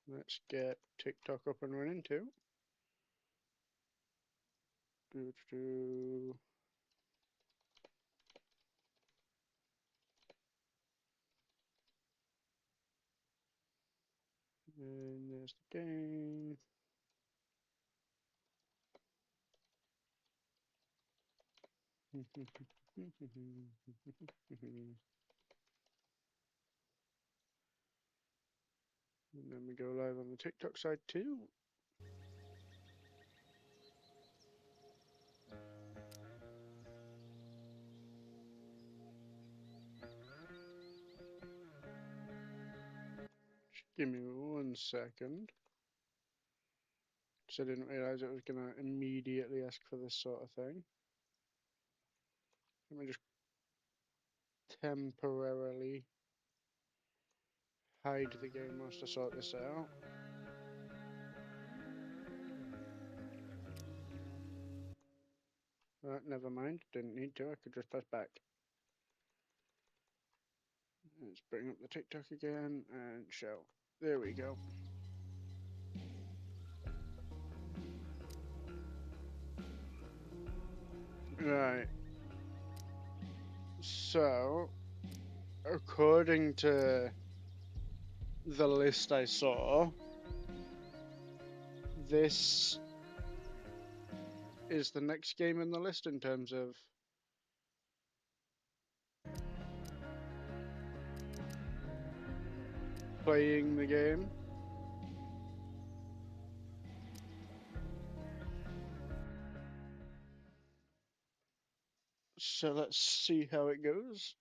Let's get TikTok up and running too. Do. And there's the game. And then we go live on the TikTok side too. Just give me 1 second. So I didn't realize it was gonna immediately ask for this sort of thing. Let me just temporarily hide the game whilst I sort this out. Never mind, didn't need to, I could just press back. Let's bring up the TikTok again and show. There we go. Right. So, according to the list I saw, this is the next game in the list in terms of playing the game. So let's see how it goes.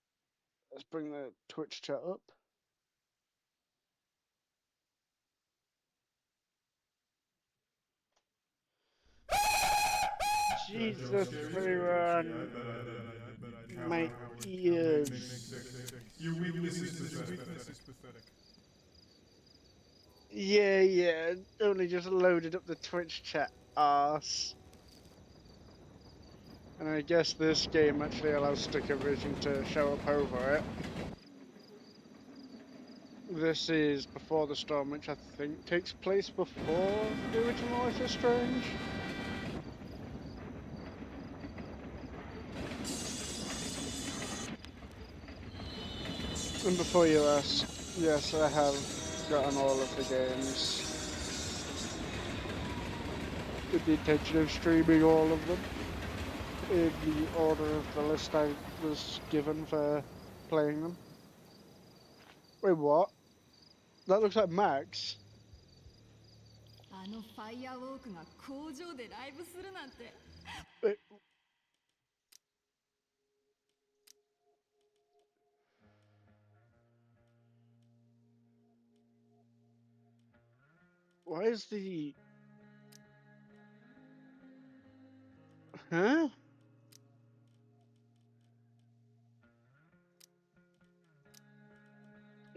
Let's bring the Twitch chat up. Jesus, everyone. My ears. Your weakness is pathetic. Yeah. Only just loaded up the Twitch chat, arse. And I guess this game actually allows Stickervision to show up over it. This is Before the Storm, which I think takes place before the original Life is Strange. And before you ask, yes, I have gotten all of the games with the intention of streaming all of them in the order of the list I was given for playing them. Wait, what? That looks like Max. あのファイアウォークが工場でライブするなんて。Wait, why is the... Huh?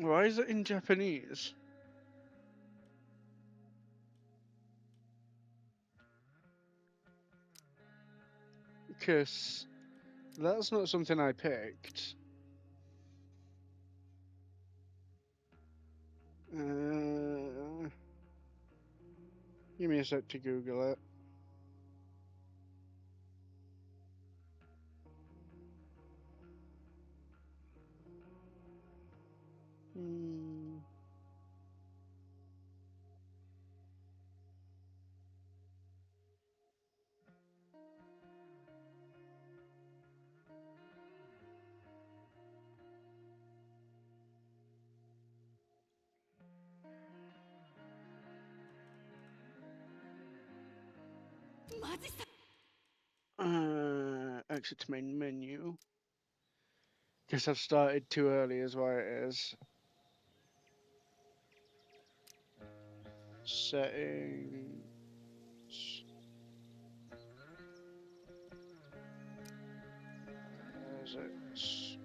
Why is it in Japanese? Because that's not something I picked. Give me a sec to Google it. Hmm. Exit to main menu. Guess I've started too early is why it is. Settings. Is it?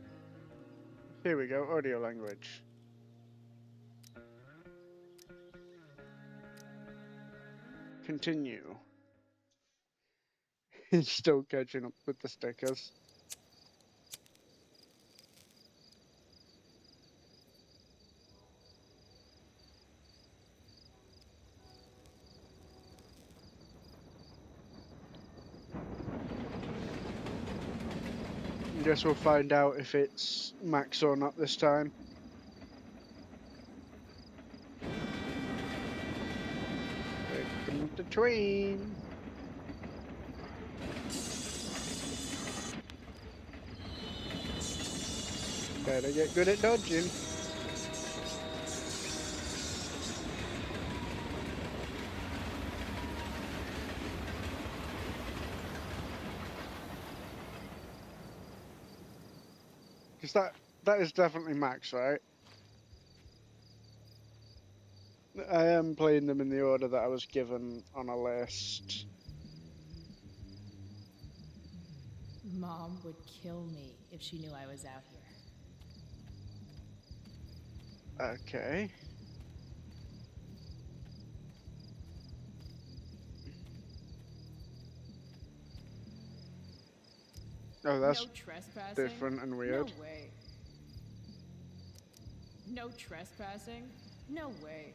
Here we go, audio language. Continue. He's still catching up with the stickers. Guess we'll find out if it's max or not this time. Welcome to the train. Better get good at dodging. Because that is definitely max, right? I am playing them in the order that I was given on a list. Mom would kill me if she knew I was out here. Okay. Oh, that's No trespassing? different and weird. No way. No trespassing? No way.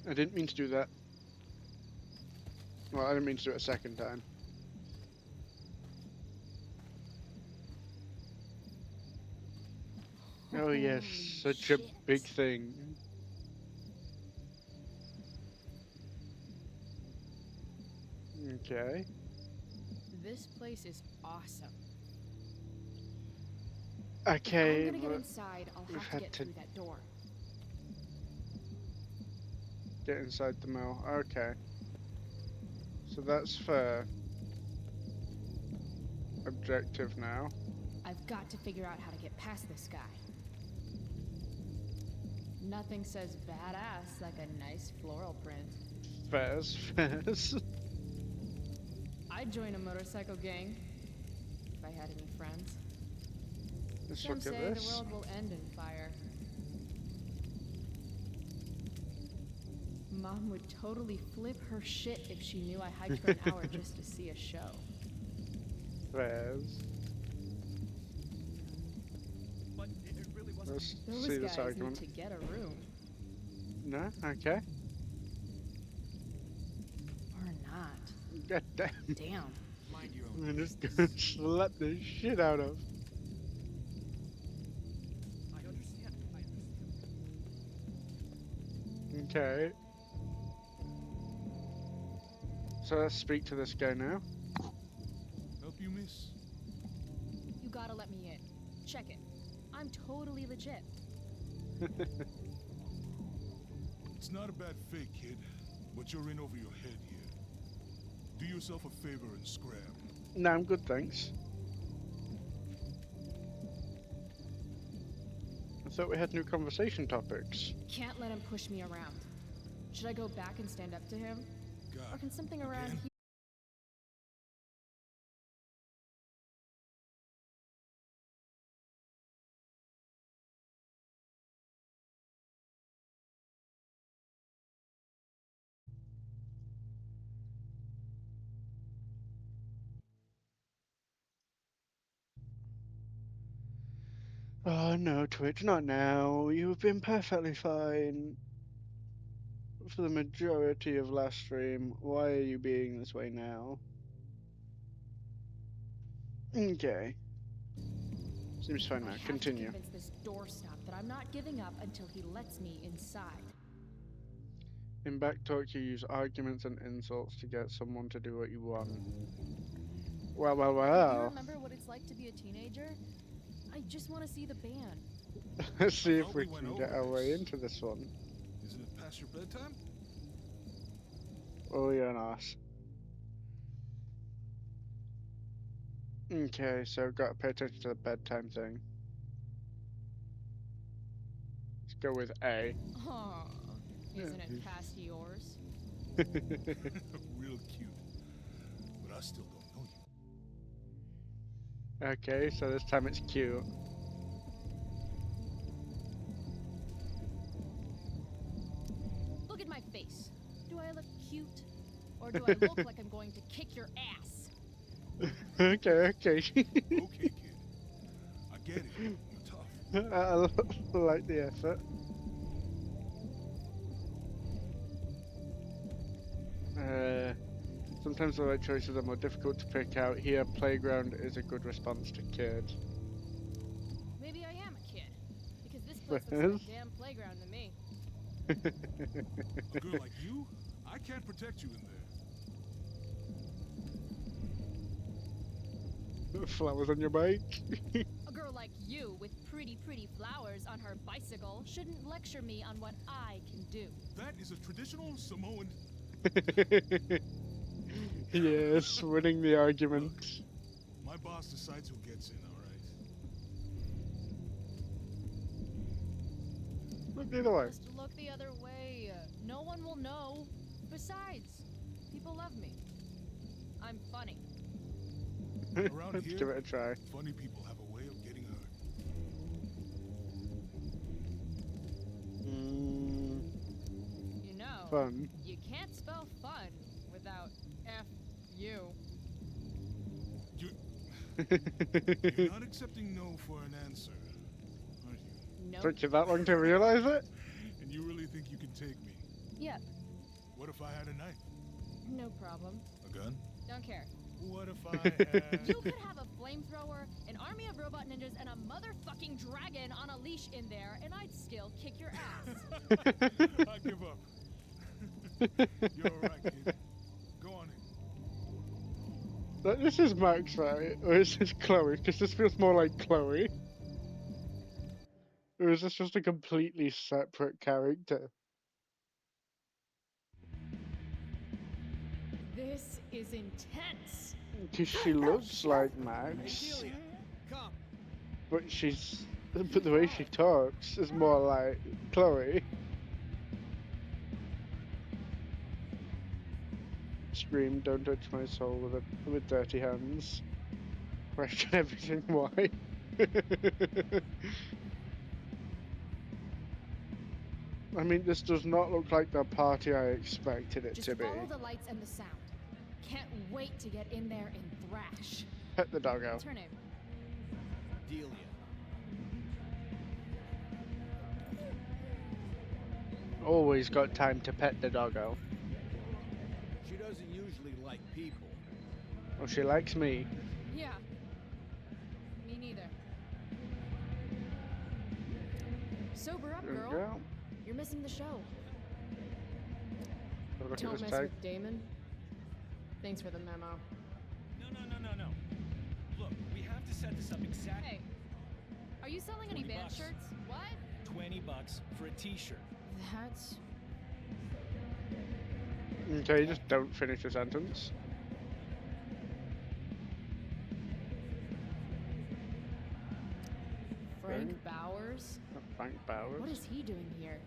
I didn't mean to do that. Well, I didn't mean to do it a second time. Oh yes, Holy such a shit. big thing. Okay. This place is awesome. Okay, I'm gonna get but inside. I'll we've have to had get to- through that door. get inside the mill. Okay. So that's fair. Objective now. I've got to figure out how to get past this guy. Nothing says badass like a nice floral print. Fairs, fairs. I'd join a motorcycle gang if I had any friends. Let's Some look say at the this. world will end in fire. Mom would totally flip her shit if she knew I hiked for an hour just to see a show. Fairs. Let's Those see this guys need argument. to get a room. No? Okay. Or not. God damn. Damn. Mind your own. I'm just gonna slap the shit out of. I understand. Okay. So let's speak to this guy now. Help you, miss? You gotta let me in. Check it. I'm totally legit. It's not a bad fake, kid, but you're in over your head here. Do yourself a favor and scram. No, I'm good, thanks. I thought we had new conversation topics. Can't let him push me around. Should I go back and stand up to him? Or God. can something around Again? here... Oh no, Twitch, not now. You've been perfectly fine for the majority of last stream. Why are you being this way now? Okay. Seems fine I now. have to Continue. convince this doorstop that I'm not giving up until he lets me inside. In backtalk, you use arguments and insults to get someone to do what you want. Well, well, You well. remember what it's like to be a teenager? I just want to see the band. Let's see I if thought we we went can over get our way this. into this one. Isn't it past your bedtime? Oh, you're an ass. Okay, so I've got to pay attention to the bedtime thing. Let's go with A. Aw, isn't it past yours? Real cute. But I still don't know you. Okay, so this time it's cute. Look at my face. Do I look cute? Or do I look like I'm going to kick your ass? Okay, okay. Okay, kid. I get it. You're tough. I like the effort. Sometimes the right choices are more difficult to pick out. Here, playground is a good response to kid. Place looks like a damn playground to me. A girl like you? I can't protect you in there. Flowers on your bike. A girl like you with pretty flowers on her bicycle shouldn't lecture me on what I can do. That is a traditional Samoan. Yes, winning the argument. My boss decides who gets in, all right? Look the other way. Just look the other way. No one will know. Besides, people love me. I'm funny. Around Let's here, give it a try. funny people have a way of getting hurt. You know, Fun. you can't spell fun without F-U. You're not accepting no for an answer, aren't you? Nope. Took you that long to realize it? And you really think you can take me? Yep. What if I had a knife? No problem. A gun? Don't care. What if I had... You could have a flamethrower, an army of robot ninjas, and a motherfucking dragon on a leash in there, and I'd still kick your ass. I give up. You're alright, kid. Go on in. This is Max, right? Or is this Chloe? Because this feels more like Chloe. Or is this just a completely separate character? This is intense. Because she looks like Max, Come. but but the way she talks is more like Chloe. Scream, don't touch my soul with dirty hands. Question everything, why? I mean, this does not look like the party I expected it Just to be. follow the lights and the sound. Can't wait to get in there and thrash. Pet the doggo. What's her name? Delia. Always got time to pet the doggo. She doesn't usually like people. Well, she likes me. Yeah. Me neither. Sober up, There we girl. go. You're missing the show. Have a look Don't at mess this tag. with Damon. Thanks for the memo. No. Look, we have to set this up exactly. Hey, are you selling any 20 band bucks. shirts? What? $20 for a t-shirt. That's... Okay, just don't finish the sentence. Frank Okay. Bowers? Frank Bowers. What is he doing here?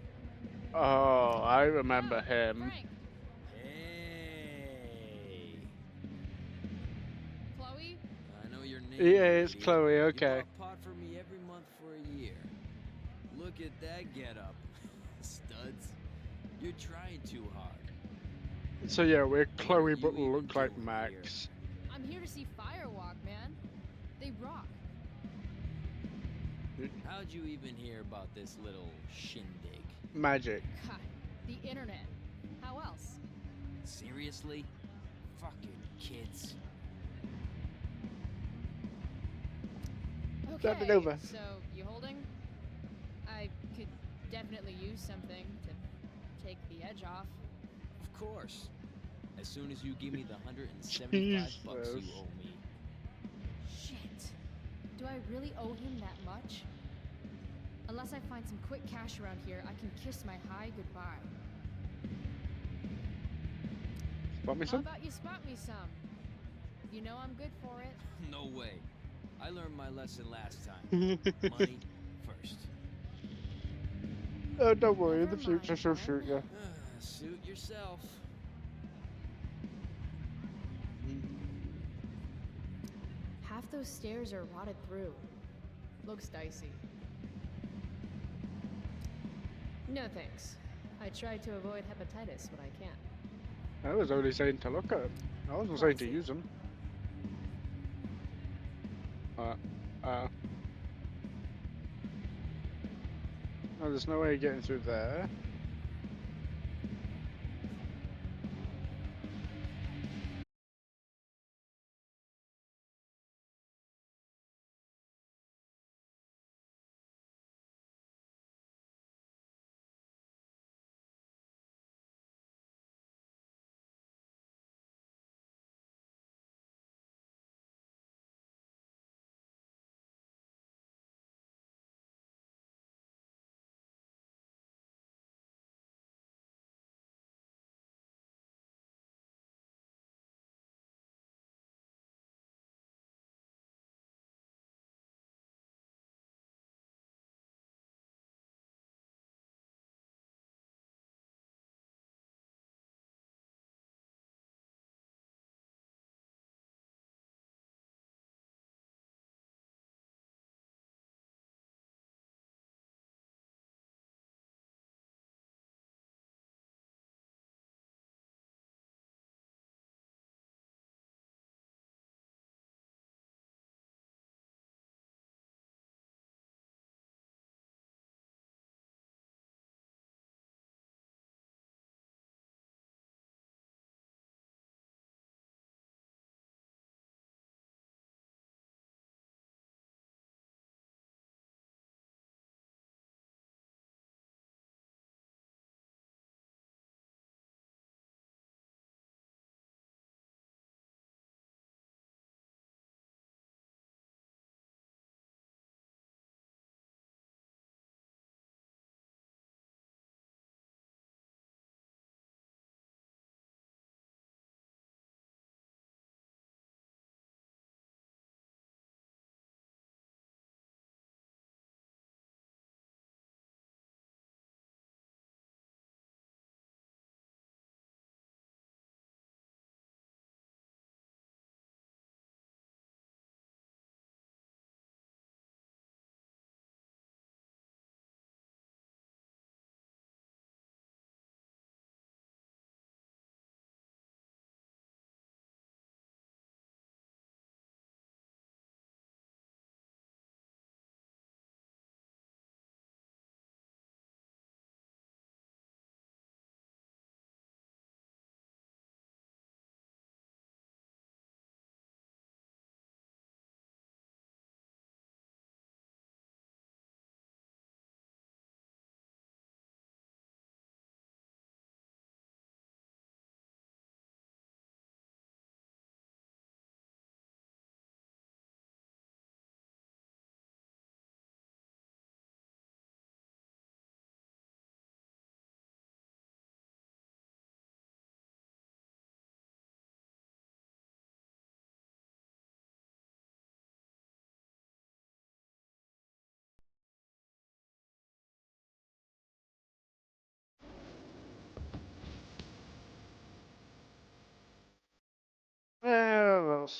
Oh, I remember Oh, him. Frank. Hey. Chloe? I know your name. Yeah, it's lady. Chloe, You okay. bought pot for me every month for a year. Look at that getup. Studs. You're trying too hard. So yeah, we're Chloe, you but even look like doing Max. I'm here to see Firewalk, man. They rock. How'd you even hear about this little shindig? Magic. Ha, the internet. How else? Seriously? Fucking kids. Turn it Okay, over. so you holding? I could definitely use something to take the edge off. Of course. As soon as you give me the $175 bucks you Jesus. owe me. Shit. Do I really owe him that much? Unless I find some quick cash around here, I can kiss my high goodbye. Spot me How some? about you spot me some? You know I'm good for it. No way. I learned my lesson last time. Money first. Oh, don't worry, in the Never future mind, she'll then. shoot you. Suit yourself. Half those stairs are rotted through. Looks dicey. No thanks. I tried to avoid hepatitis, but I can't. I was only saying to look at them. I wasn't saying to use them. Oh, there's no way of getting through there.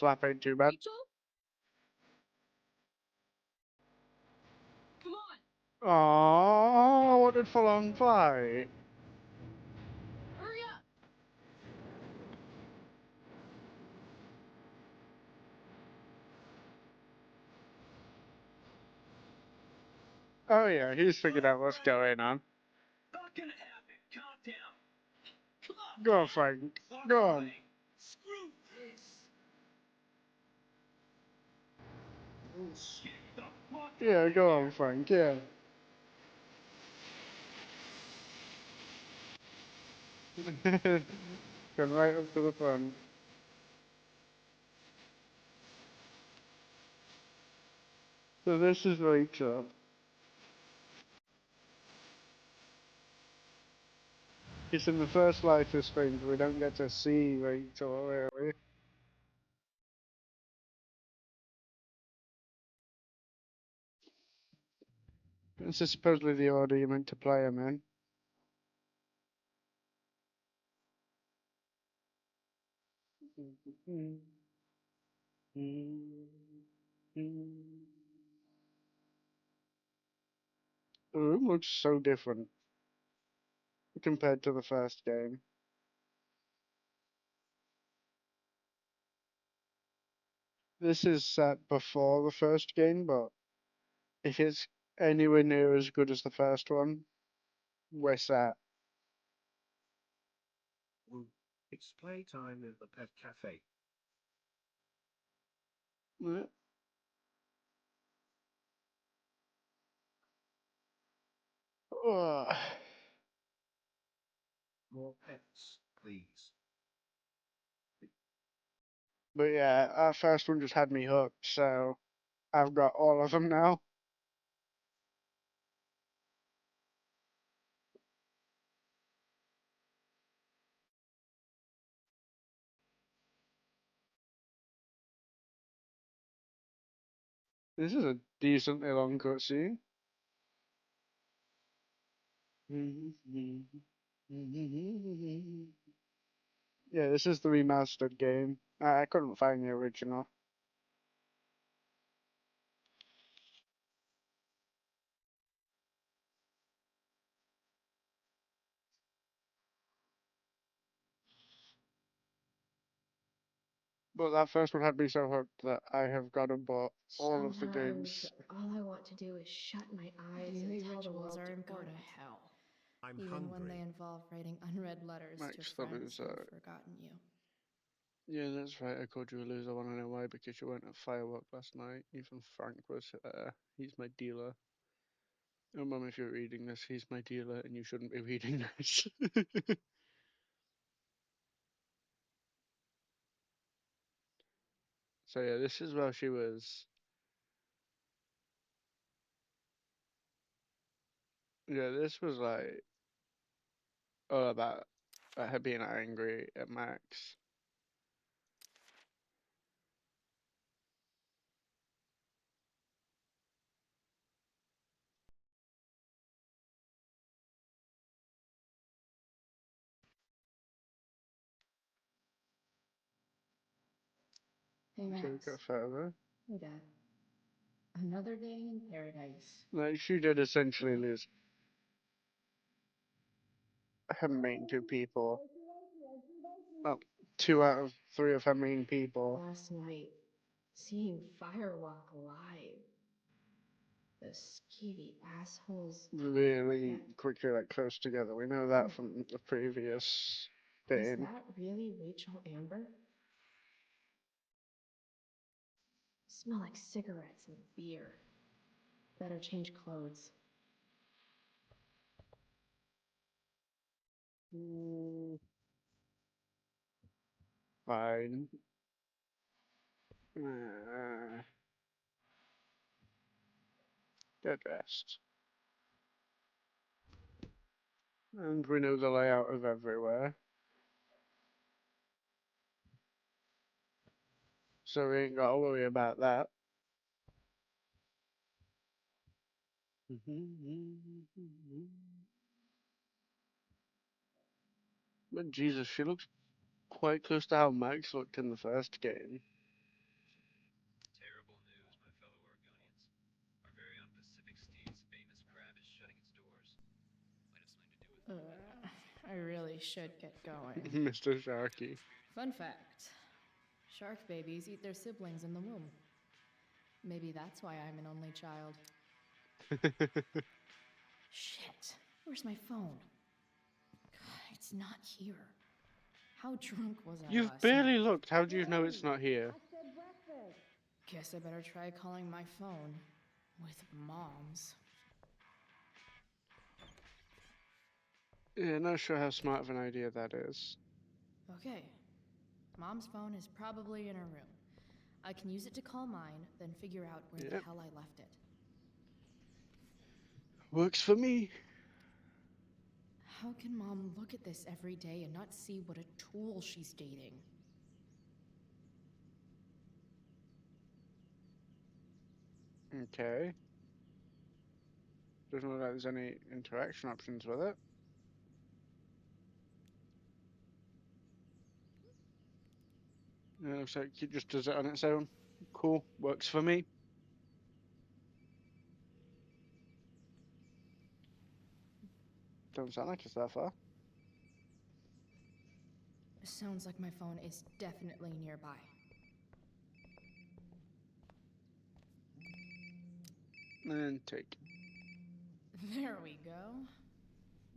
slap ain't too bad. Come on! Oh, what did Falong fight? Hurry up! Oh yeah, he's figured out what's going on. Not gonna happen. Calm down. Come on. Go on, Frank. Go on. Screw this. Bullshit. The fuck Yeah, out go of on, here. Frank. Yeah. Going right up to the front. So this is Rachel. It's in the first Life is Strange. We don't get to see Rachel really. This is supposedly the order you're meant to play him in. The room looks so different compared to the first game. This is set before the first game, but if it's anywhere near as good as the first one, we're set. It's playtime in the pet cafe. Yeah. Ugh. More pets, please. But yeah, our first one just had me hooked, so I've got all of them now. This is a decently long cutscene. Yeah, this is the remastered game. I couldn't find the original. But that first one had me so hooked that I have gone and bought all of the Sometimes games. all I want to do is shut my eyes Daily and tell the rituals world are to go important. to hell. I'm Even when they hungry. involve writing unread letters to Max Fun friends is who have forgotten you. yeah, that's right. I called you a loser. I want to know why, because you went at firework last night. Even Frank was there. He's my dealer. Oh, Mum, if you're reading this, he's my dealer, and you shouldn't be reading this. So yeah, this is where she was. Yeah, this was like all about her being angry at Max. Hey So we Max, go further. hey Dad. Another day in paradise. Like she did essentially lose her main two people. Well, 2 out of 3 of her main people Last night, seeing Firewalk live. The skeevy assholes. really quickly like close together. We know that from the previous Is game. that really Rachel Amber? Smell like cigarettes and beer. Better change clothes. Fine. Uh, get dressed. And we know the layout of everywhere. So we ain't gotta worry about that. But Jesus, she looks quite close to how Max looked in the first game. I really should get going. Mr. Sharky. Fun fact. Shark babies eat their siblings in the womb. Maybe that's why I'm an only child. Shit. Where's my phone? God, it's not here. How drunk was I You've last barely night? looked. How do you know it's not here? Guess I better try calling my phone with Mom's. Yeah, not sure how smart of an idea that is. Okay. Mom's phone is probably in her room. I can use it to call mine, then figure out where the Yep. hell I left it. Works for me. How can Mom look at this every day and not see what a tool she's dating? Okay. Doesn't look like there's any interaction options with it. Yeah, looks like it just does it on its own. Cool. Works for me. Don't sound like it's that far. Sounds like my phone is definitely nearby. And take. There we go.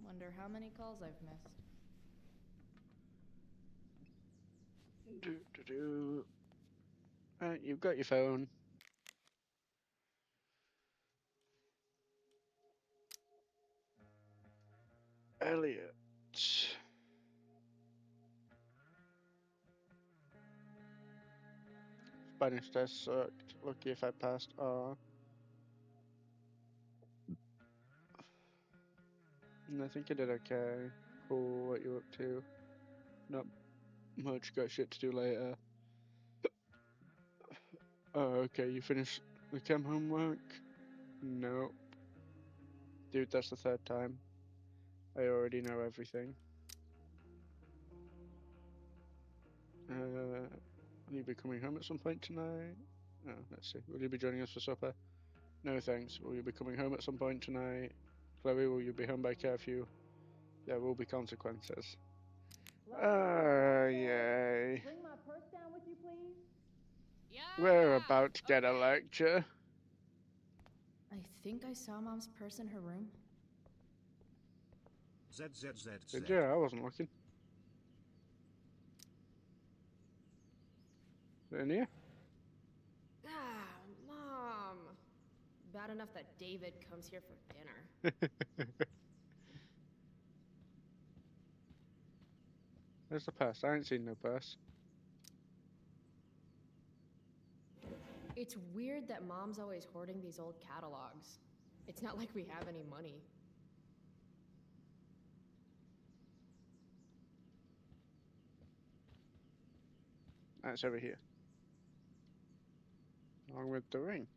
Wonder how many calls I've missed. You've got your phone. Elliot. Spanish test sucked. Lucky if I passed R. I think I did okay. Cool, what you up to? Not much, got shit to do later. Oh, okay, you finished the chem homework? No. Dude, that's the third time. I already know everything. Will you be coming home at some point tonight? Oh, let's see. Will you be joining us for supper? No thanks. Will you be coming home at some point tonight? Chloe, will you be home by curfew? There will be consequences. Yay. Bring my purse down with you, please? Yeah! We're about to get a lecture. I think I saw Mom's purse in her room. ZZZZ. Did you? I wasn't looking. Is it in here? Ah, Mom! Bad enough that David comes here for dinner. Where's the purse? I ain't seen no purse. It's weird that Mom's always hoarding these old catalogs. It's not like we have any money. That's over here. Along with the ring.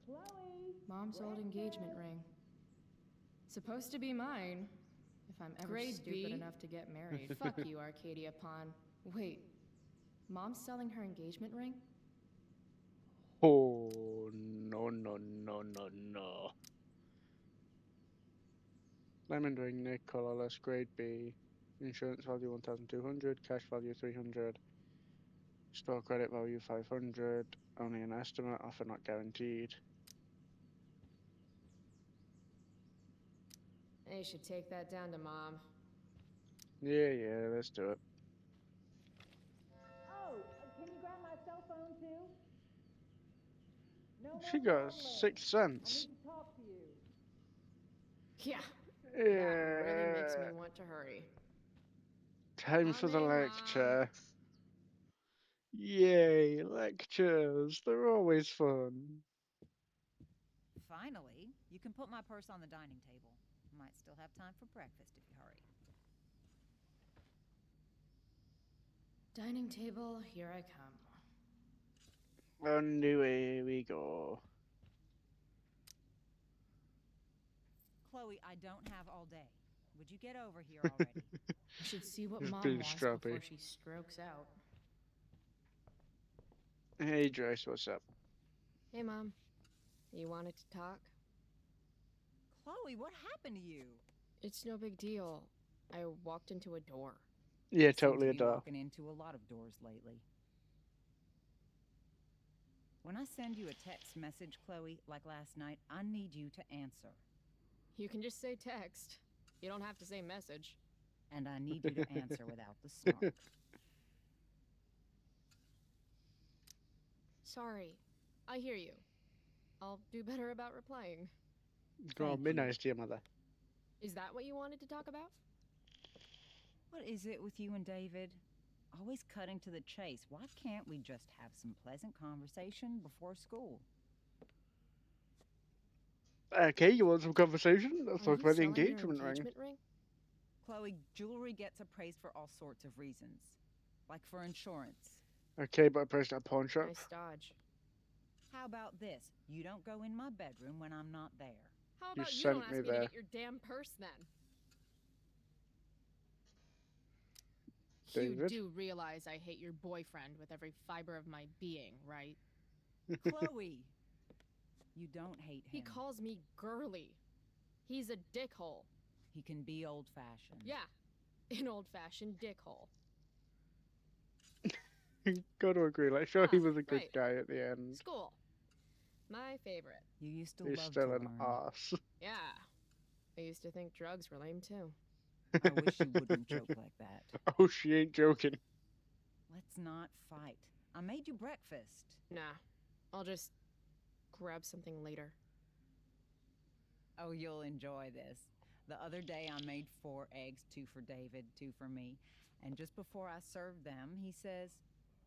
Mom's old engagement ring. Supposed to be mine. If I'm ever stupid enough to get married. Fuck you, Arcadia Pawn. Wait, Mom's selling her engagement ring? Oh, no, no, no, no, no. Lemon ring, Nick, colorless, grade B. Insurance value 1,200, cash value 300. Store credit value 500. Only an estimate, offer not guaranteed. I should take that down to Mom. Yeah, let's do it. Oh, can you grab my cell phone too? No She more got phone 6 I cents. need to talk to you. Yeah, Yeah. that really makes me want to hurry. Time for the Coming, Mom. lecture. Yay, lectures. They're always fun. Finally, you can put my purse on the dining table. Might still have time for breakfast if you hurry. Dining table, here I come. On the way we go. Chloe, I don't have all day. Would you get over here already? I should see what It's Mom been wants stroppy. before she strokes out. Hey Joyce, what's up? Hey, Mom. You wanted to talk? Chloe, what happened to you? It's no big deal. I walked into a door. Yeah, Seem totally to a be door. walking into a lot of doors lately. When I send you a text message, Chloe, like last night, I need you to answer. You can just say text. You don't have to say message. And I need you to answer without the snark. Sorry. I hear you. I'll do better about replying. Go on, Thank be you. nice to your mother. Is that what you wanted to talk about? What is it with you and David? Always cutting to the chase. Why can't we just have some pleasant conversation before school? Okay, you want some conversation? Let's Are talk you about the selling your engagement ring. engagement ring? Chloe, jewelry gets appraised for all sorts of reasons. Like for insurance. Okay, but a person at a pawn shop. Nice dodge. How about this? You don't go in my bedroom when I'm not there. How You about you sent don't ask me me to there. get your damn purse then? David? You do realize I hate your boyfriend with every fiber of my being, right? Chloe! You don't hate him. He calls me girly. He's a dickhole. He can be old-fashioned. Yeah, an old-fashioned dickhole. Got to agree. Like, sure, he Ah, was a good right. guy at the end. School. My favorite. You used to He's love still to an learn. arse. Yeah. I used to think drugs were lame too. I wish you wouldn't joke like that. Oh, she ain't joking. Let's not fight. I made you breakfast. Nah. I'll just grab something later. Oh, you'll enjoy this. The other day I made 4 eggs, 2 for David, 2 for me. And just before I served them, he says,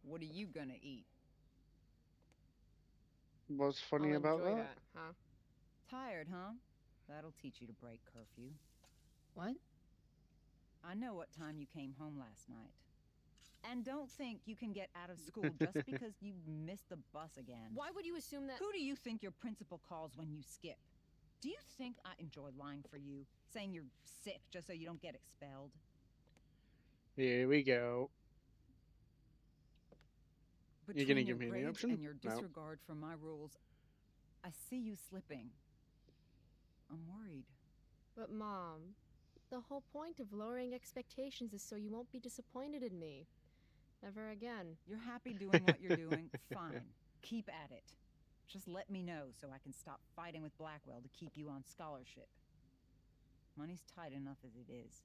"What are you gonna eat?" What's funny I'll about enjoy that? huh? Tired, huh? That'll teach you to break curfew. What? I know what time you came home last night. And don't think you can get out of school just because you missed the bus again. Why would you assume that? Who do you think your principal calls when you skip? Do you think I enjoy lying for you? Saying you're sick just so you don't get expelled? Here we go. You're gonna Between give your me any grades option? and your No. disregard for my rules, I see you slipping. I'm worried. But Mom, the whole point of lowering expectations is so you won't be disappointed in me. Never again. You're happy doing what you're doing. Fine. Keep at it. Just let me know so I can stop fighting with Blackwell to keep you on scholarship. Money's tight enough as it is.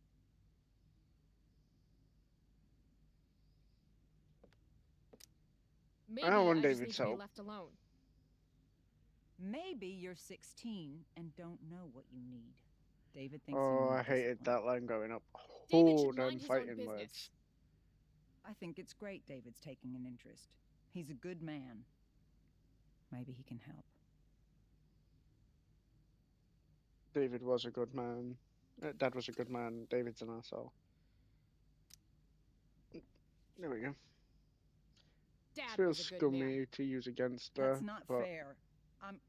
Maybe I want I just David's need to be help. left alone. Maybe you're 16 and don't know what you need. David thinks Oh, you I need hated discipline. that line going up. David Oh, should them mind his own fighting business. words. I think it's great David's taking an interest. He's a good man. Maybe he can help. David was a good man. Dad was a good man. David's an asshole. There we go. Dad Feels was a good man. scummy to use against her. That's not but fair. I'm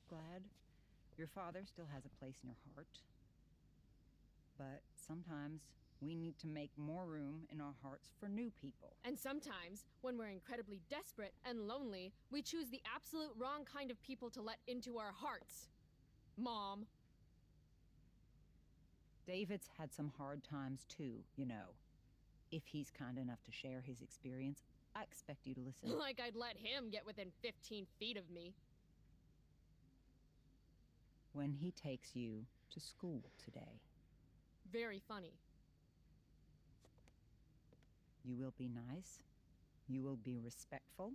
glad your father still has a place in your heart. But sometimes we need to make more room in our hearts for new people. And sometimes, when we're incredibly desperate and lonely, we choose the absolute wrong kind of people to let into our hearts. Mom. David's had some hard times too, you know. If he's kind enough to share his experience, I expect you to listen. Like I'd let him get within 15 feet of me. When he takes you to school today, Very funny. you will be nice, you will be respectful,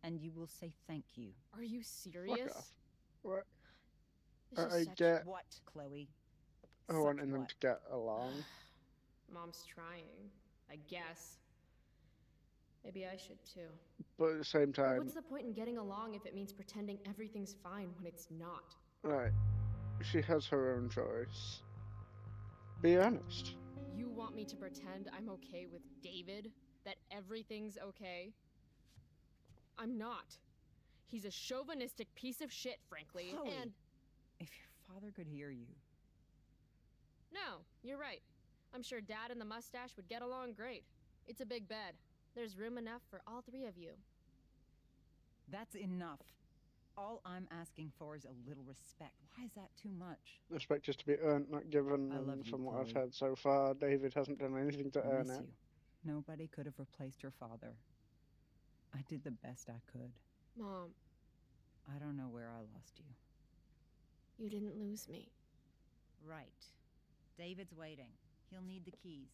and you will say thank you. Are you serious? off. What? This is I such- get What, Chloe? I Such wanting them what? to get along. Mom's trying, I guess. Maybe I should too. But at the same But time, what's the point in getting along if it means pretending everything's fine when it's not? right, she has her own choice. Be honest. You want me to pretend I'm okay with David? That everything's okay? I'm not. He's a chauvinistic piece of shit, frankly, Chloe. and... If your father could hear you. No, you're right. I'm sure Dad and the mustache would get along great. It's a big bed. There's room enough for all 3 of you. That's enough. All I'm asking for is a little respect. Why is that too much? Respect is to be earned, not given, I love and you, from what I've Chloe. heard so far, David hasn't done anything to I earn miss it. you. Nobody could have replaced your father. I did the best I could. Mom, I don't know where I lost you. you didn't lose me. Right. David's waiting. He'll need the keys.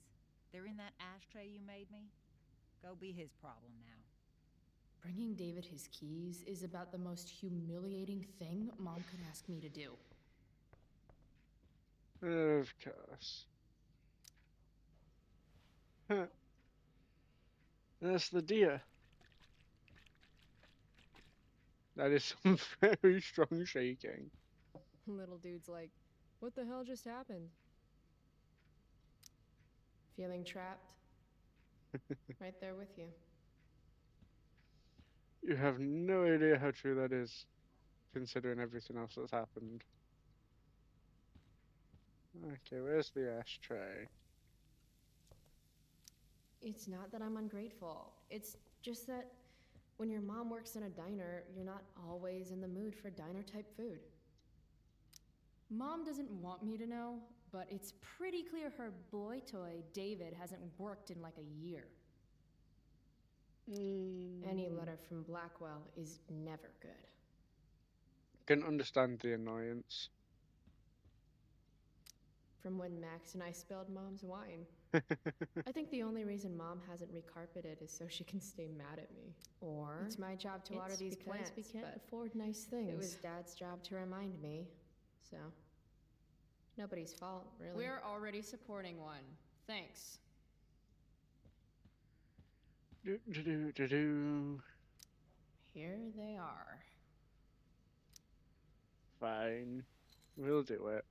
They're in that ashtray you made me. Go be his problem now. Bringing David his keys is about the most humiliating thing Mom could ask me to do. Of course. Huh. That's the deer. That is some very strong shaking. Little dude's like, what the hell just happened? Feeling trapped? Right there with you. You have no idea how true that is, considering everything else that's happened. Okay, where's the ashtray? It's not that I'm ungrateful. It's just that when your mom works in a diner, you're not always in the mood for diner-type food. Mom doesn't want me to know, but it's pretty clear her boy toy, David, hasn't worked in like a year. Any letter from Blackwell is never good. I can understand the annoyance. From when Max and I spilled Mom's wine. I think the only reason Mom hasn't recarpeted is so she can stay mad at me. Or it's my job to water these plants. We can't afford nice things. It was Dad's job to remind me, so nobody's fault, really. We're already supporting one. Thanks. Here they are. Fine, we'll do it.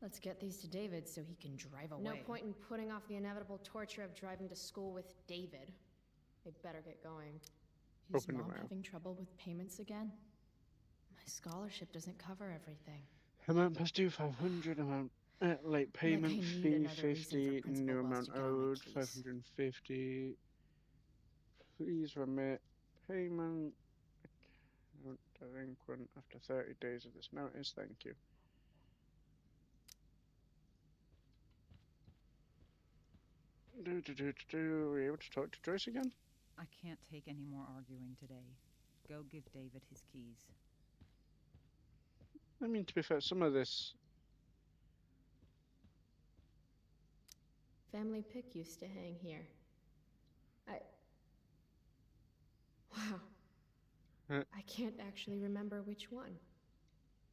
Let's get these to David so he can drive away. No point in putting off the inevitable torture of driving to school with David. I better get going. Is Open the Mom mail. having trouble with payments again? My scholarship doesn't cover everything. Amount past due 500, amount late payment I need fee another reason for 50, Principal new Wells amount to get on my owed case. 550. Please remit payment. Account delinquent after 30 days of this notice. Thank you. Are we able to talk to Joyce again? I can't take any more arguing today. Go give David his keys. I mean, to be fair, some of this. Family pic used to hang here. Wow. Huh. I can't actually remember which one.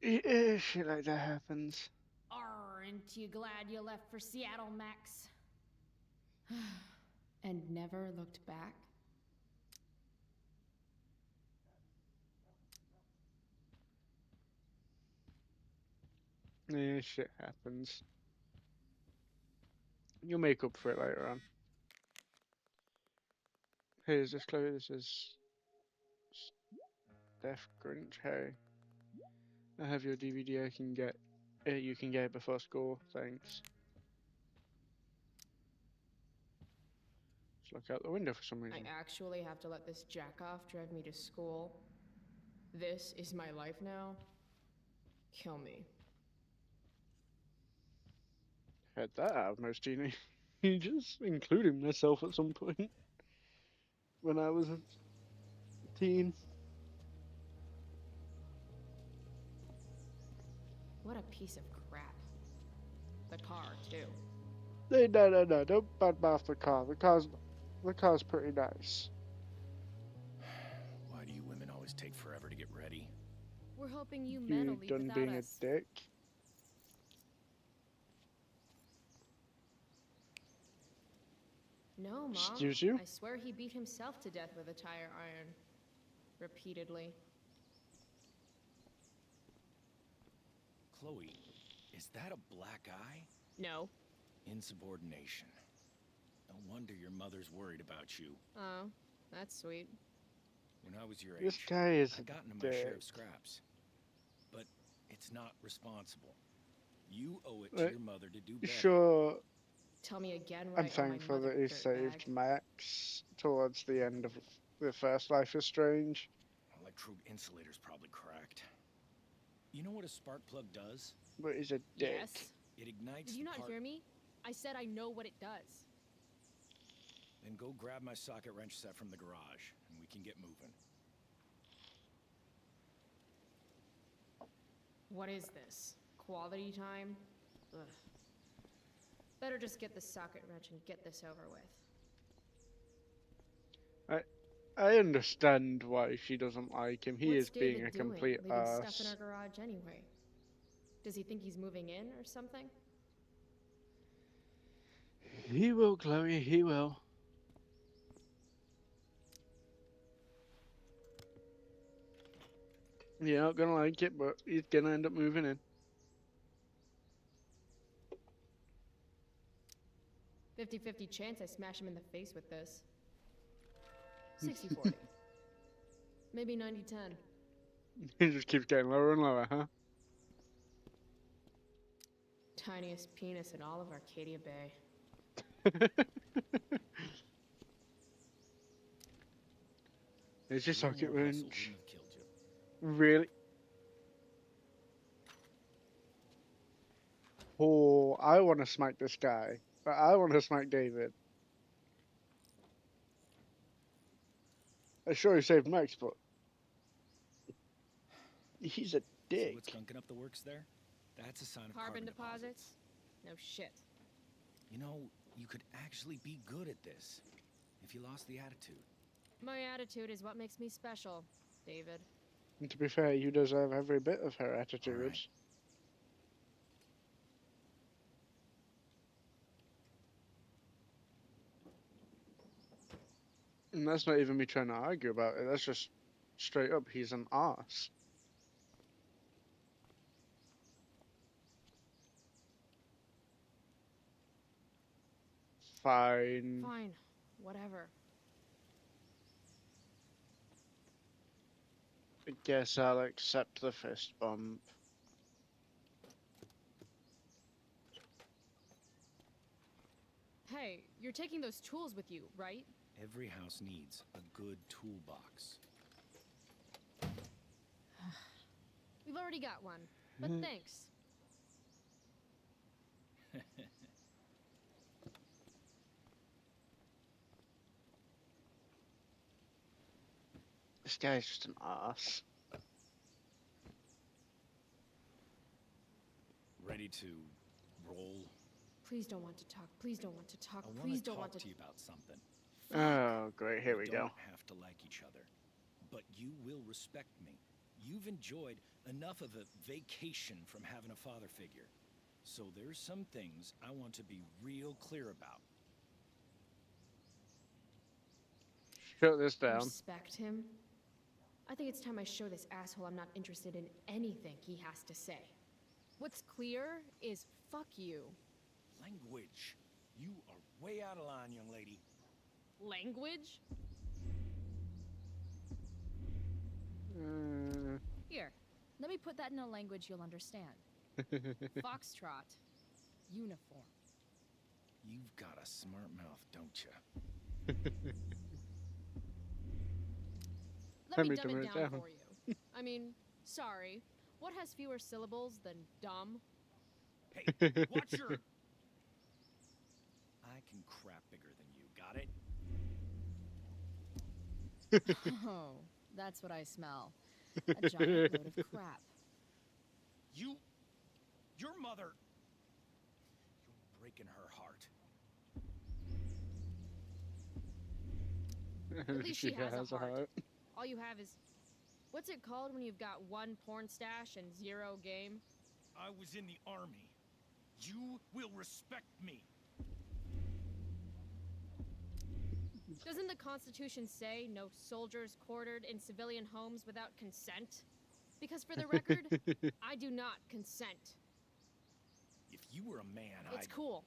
Yeah, shit like that happens. Aren't you glad you left for Seattle, Max? And never looked back? Yeah, shit happens. You'll make up for it later on. Hey, is this Chloe? This is Steph Grinch. Hey, I have your DVD. I can get it. You can get it before school. Thanks. Just look out the window for some reason. I actually have to let this jack-off drive me to school. This is my life now. Kill me. Heard that out of most teenagers, including myself at some point when I was a teen. What a piece of crap. The car, too. No, don't badmouth the car. The car's pretty nice. Why do you women always take forever to get ready? We're hoping you men will You leave done without being us. a dick? No, Mom. Excuse you? I swear he beat himself to death with a tire iron. Repeatedly. Chloe, is that a black eye? No. Insubordination. No wonder your mother's worried about you. Oh, that's sweet. When I was your This age, guy is I a got into my share dick. of scraps. But it's not responsible. You owe it to your mother to do better. Sure, Tell me again what I'm I owe my thankful mother, that he saved dirtbag. Max towards the end of the first Life is Strange. Electrode insulator's probably cracked. You know what a spark plug does? But he's a dick. Yes. It ignites Did you the not part- hear me? I said I know what it does. Then go grab my socket wrench set from the garage, and we can get moving. What is this? Quality time? Ugh. Better just get the socket wrench and get this over with. I understand why she doesn't like him. He What's is being David a doing? complete Leaving stuff in ass. our garage anyway. Does he think he's moving in or something? He will, Chloe, he will. You're not gonna like it, but he's gonna end up moving in. 50-50 chance I smash him in the face with this. 60-40. Maybe 90-10. He just keeps getting lower and lower, huh? Tiniest penis in all of Arcadia Bay. It's your socket One more hustle wrench. wouldn't have killed you. Really? Oh, I want to smack this guy. But I want to smack David. I sure he saved Max, but he's a See dick. what's gunking up the works there? That's a sign of Carbon deposits? No shit. You know, you could actually be good at this if you lost the attitude. My attitude is what makes me special, David. And to be fair, you deserve every bit of her attitude. Alright. And that's not even me trying to argue about it. That's just straight up, he's an arse. Fine. Fine. Whatever. I guess I'll accept the fist bump. Hey, you're taking those tools with you, right? Every house needs a good toolbox. We've already got one. But thanks. This guy's just an arse. Ready to roll? Please don't want to talk. Please don't want to talk. I want Please to don't talk want to. to you about something. Oh, great. Here we go. don't have to like each other, but you will respect me. You've enjoyed enough of a vacation from having a father figure. So there's some things I want to be real clear about. Shut this down. Respect him? I think it's time I show this asshole I'm not interested in anything he has to say. What's clear is fuck you. Language. You are way out of line, young lady. Language? Here, let me put that in a language you'll understand. Foxtrot. Uniform. You've got a smart mouth, don't you? Let me me dumb dumb it it down down. for you. I mean, sorry. What has fewer syllables than dumb? Hey, watch your... I can crap bigger than you, got it? Oh, that's what I smell. A giant load of crap. Your mother... You're breaking her heart. At least she has has a heart. All you have is... What's it called when you've got one porn stash and 0 game? I was in the army. You will respect me. Doesn't the Constitution say no soldiers quartered in civilian homes without consent? Because for the record, I do not consent. If you were a man, It's cool.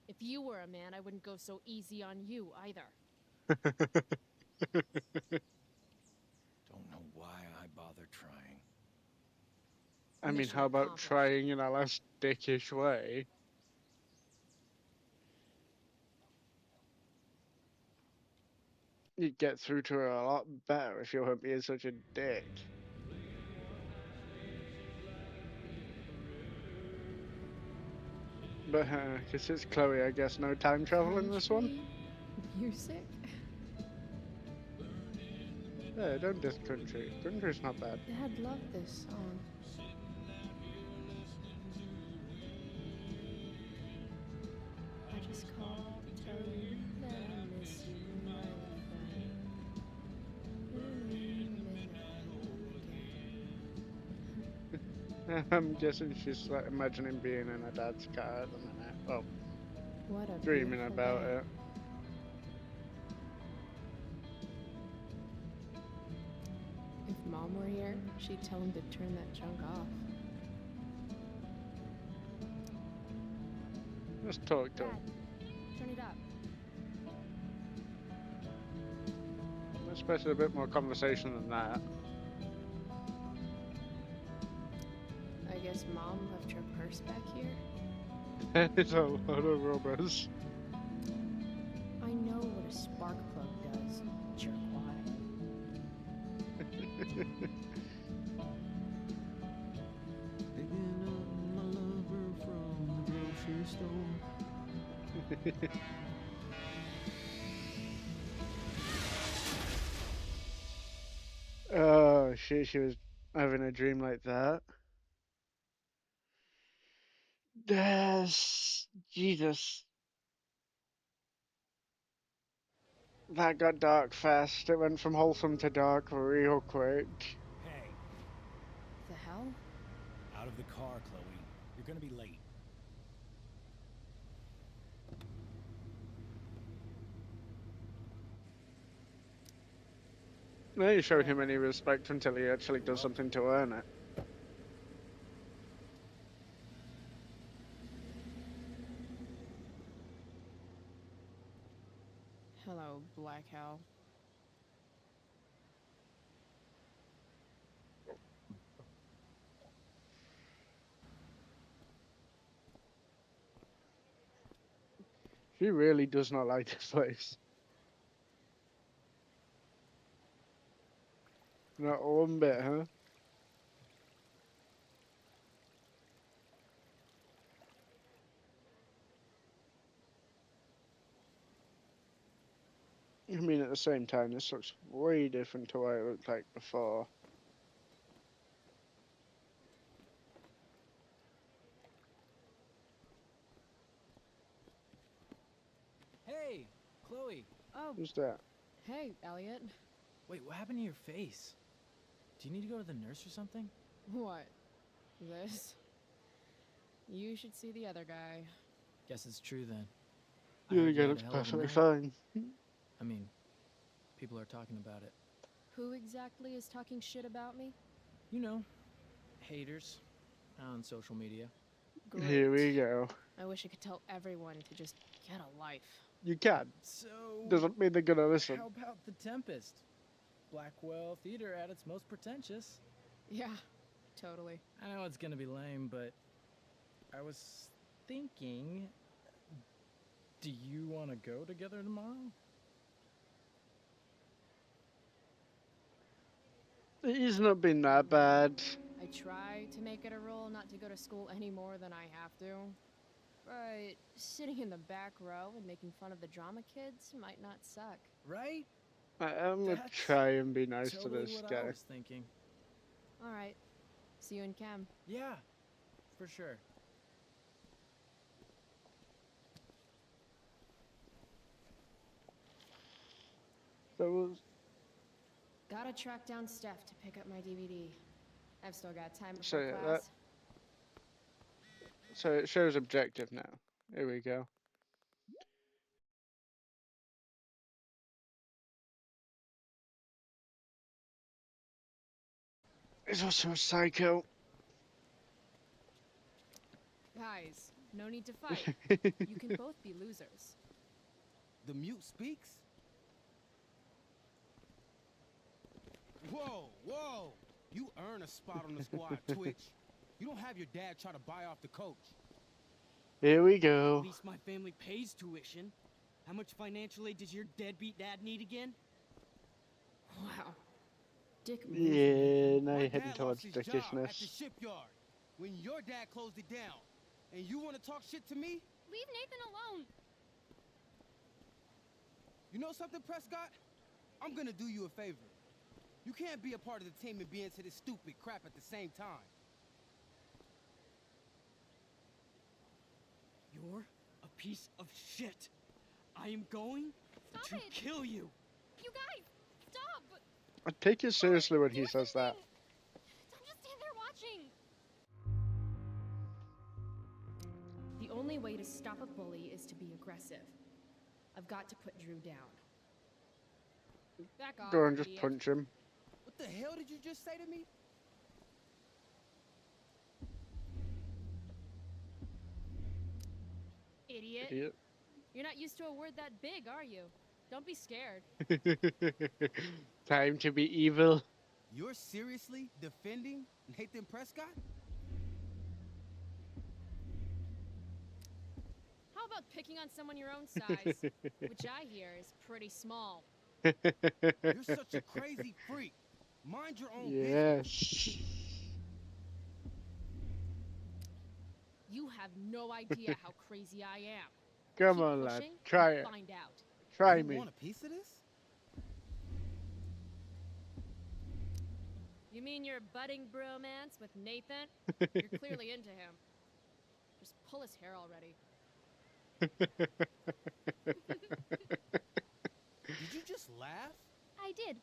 If you were a man, I wouldn't go so easy on you either. Don't know why I bother trying. I mean, Mission how about accomplished. trying in a less dickish way? You'd get through to her a lot better if you weren't being such a dick. But, because it's Chloe, I guess no time travel in this one? Country music? Yeah, don't diss country. Country's not bad. Dad loved this song. I just called to tell you that I miss you, my old friend. I'm guessing she's like imagining being in her dad's car at the minute. Oh, What a dreaming beautiful about day. it. If Mom were here, she'd tell him to turn that junk off. Let's talk to him. Turn it up. Let's expect a bit more conversation than that. I guess Mom left her purse back here. It's a lot of rubbers. I know what a spark plug does, jerkwad. Picking up my lover from the grocery store. Oh shit, she was having a dream like that. Yes, Jesus. That got dark fast. It went from wholesome to dark real quick. Hey, The hell? out of the car, Chloe. You're gonna be late. No, you showed him any respect until he actually does something to earn it. Hello, Black Hell. She really does not like this place. Not one bit, huh? I mean, at the same time, this looks way different to what it looked like before. Hey, Chloe. Oh, Who's that? hey, Elliot. Wait, what happened to your face? Do you need to go to the nurse or something? What? This? You should see the other guy. Guess it's true then. The other heard you guy had a looks hell of a perfectly night. fine. I mean, people are talking about it. Who exactly is talking shit about me? You know, haters on social media. Great. Here we go. I wish I could tell everyone to just get a life. You can. So, Doesn't mean they're gonna listen. how about The Tempest? Blackwell Theater at its most pretentious. Yeah, totally. I know it's gonna be lame, but I was thinking, do you want to go together tomorrow? He's not been that bad. I try to make it a rule not to go to school any more than I have to. But sitting in the back row and making fun of the drama kids might not suck. Right? I'm gonna That's try and be nice totally to this what I guy. was thinking. Alright. See you in chem. Yeah, for sure. So Gotta track down Steph to pick up my DVD. I've still got time So, before yeah, class. so it shows objective now. Here we go. He's also a psycho. Guys, no need to fight. You can both be losers. The mute speaks? Whoa, whoa! You earn a spot on the squad, Twitch. You don't have your dad try to buy off the coach. Here we go. At least my family pays tuition. How much financial aid does your deadbeat dad need again? Wow. Dick move. Yeah, now My you're heading dad towards lost his job at the dickishness. shipyard when your dad closed it down. And you want to talk shit to me? Leave Nathan alone. You know something, Prescott? I'm gonna do you a favor. You can't be a part of the team and be into this stupid crap at the same time. You're a piece of shit. I am going Stop to it. kill you. You guys, stop. I take it seriously when he Do says that. something. Don't just stand there watching. The only way to stop a bully is to be aggressive. I've got to put Drew down. Back off. Go and just idiot. punch him. What the hell did you just say to me? Idiot. Idiot. You're not used to a word that big, are you? Don't be scared. Time to be evil. You're seriously defending Nathan Prescott? How about picking on someone your own size, which I hear is pretty small? You're such a crazy freak. Mind your own business. Yes. You have no idea how crazy I am. Come Keep on, lad. pushing Try and it. Find out. Try You me. want a piece of this? You mean your budding bromance with Nathan? You're clearly into him. Just pull his hair already. Did you just laugh? I did.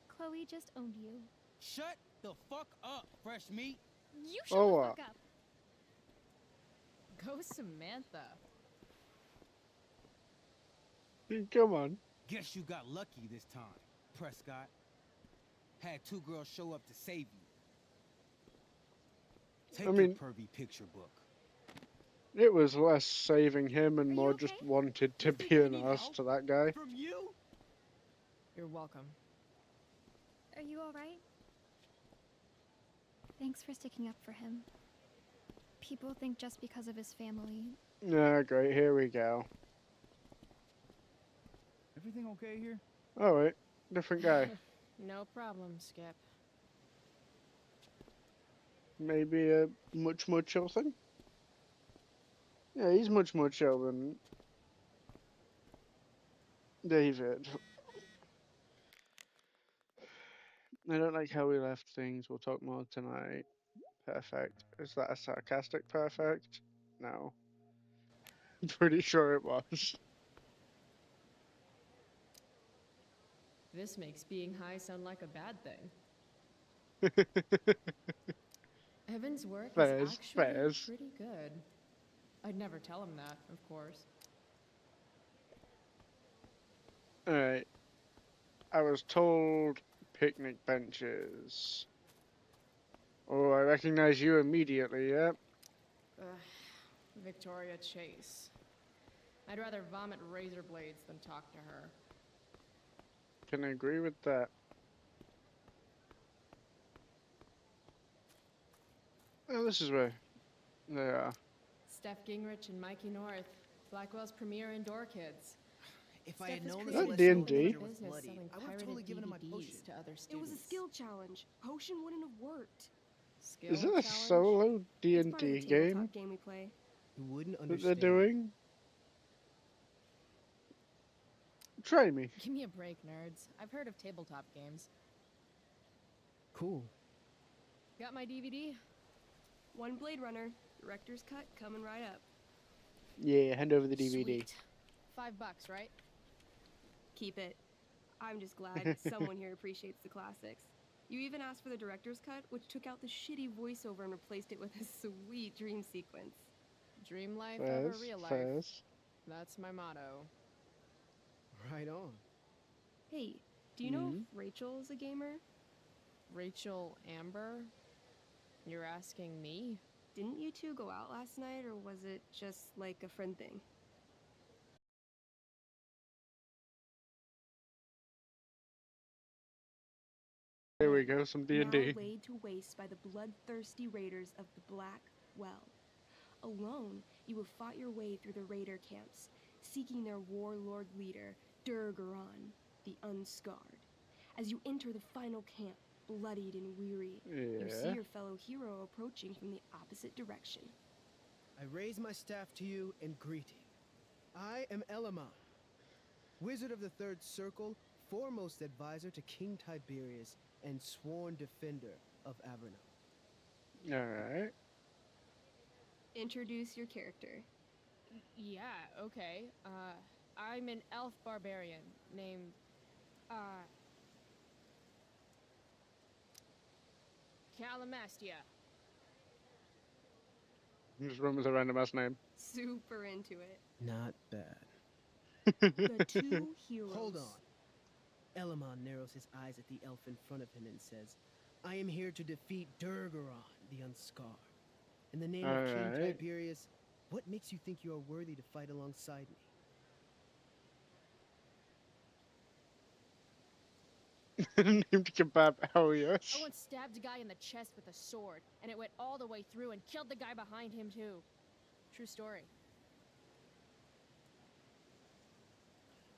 Chloe just owned you. Shut the fuck up, fresh meat. You shut Oh, the what? fuck up. Go Samantha. Come on. Guess you got lucky this time, Prescott. Had two girls show up to save you. Take I your mean- pervy picture book. It was less saving him and Are you more okay? just wanted to You think be I an need ass help? to that guy. From you? You're welcome. Are you alright? Thanks for sticking up for him. People think just because of his family. Yeah, great. Here we go. Everything okay here? Oh wait, different guy. No problem, Skip. Maybe a much more chill thing. Yeah, he's much more chill than David. I don't like how we left things. We'll talk more tonight. Perfect. Is that a sarcastic perfect? No. I'm pretty sure it was. This makes being high sound like a bad thing. Evan's work Fairs, is actually fairs. pretty good. I'd never tell him that, of course. Alright. I was told picnic benches. Oh, I recognize you immediately, yeah? Ugh, Victoria Chase. I'd rather vomit razor blades than talk to her. Can agree with that. Oh, this is where they are. Steph Gingrich and Mikey North, Blackwell's premier indoor kids. If I Steph had is known crazy this That lesson D&D? over in here was business bloody, selling I would have pirated totally given him my DVDs potion. to other students. It was a skill challenge. Potion wouldn't have worked. Skill Is it a challenge? solo It's part of D&D the game tabletop game we play. You wouldn't that understand. they're doing? Try me. Give me a break, nerds. I've heard of tabletop games. Cool. Got my DVD? One Blade Runner, director's cut coming right up. Yeah, hand over the DVD. Sweet. $5, right? Keep it. I'm just glad someone here appreciates the classics. You even asked for the director's cut, which took out the shitty voiceover and replaced it with a sweet dream sequence. Dream life over Fairs, real life. fairs. That's my motto. Right on. Hey, do you know if Rachel's a gamer? Rachel Amber? You're asking me? Didn't you two go out last night, or was it just like a friend thing? Here we go, some D&D. Now laid to waste by the bloodthirsty raiders of the Black Well. Alone, you have fought your way through the raider camps, seeking their warlord leader, Durgaron, the Unscarred. As you enter the final camp, bloodied and weary, you see Yeah. your fellow hero approaching from the opposite direction. I raise my staff to you in greeting. I am Elamon, Wizard of the Third Circle, foremost advisor to King Tiberius, and sworn defender of Averno. Alright. Introduce your character. Yeah, okay. I'm an elf barbarian named, Calamastia. Just run with a random ass name. Super into it. Not bad. The two heroes. Hold on. Elamon narrows his eyes at the elf in front of him and says, I am here to defeat Durgaron, the Unscarred. In the name of King Alright. Tiberius, what makes you think you are worthy to fight alongside me? Named Kebab, hell yes. I once stabbed a guy in the chest with a sword, and it went all the way through and killed the guy behind him too. True story.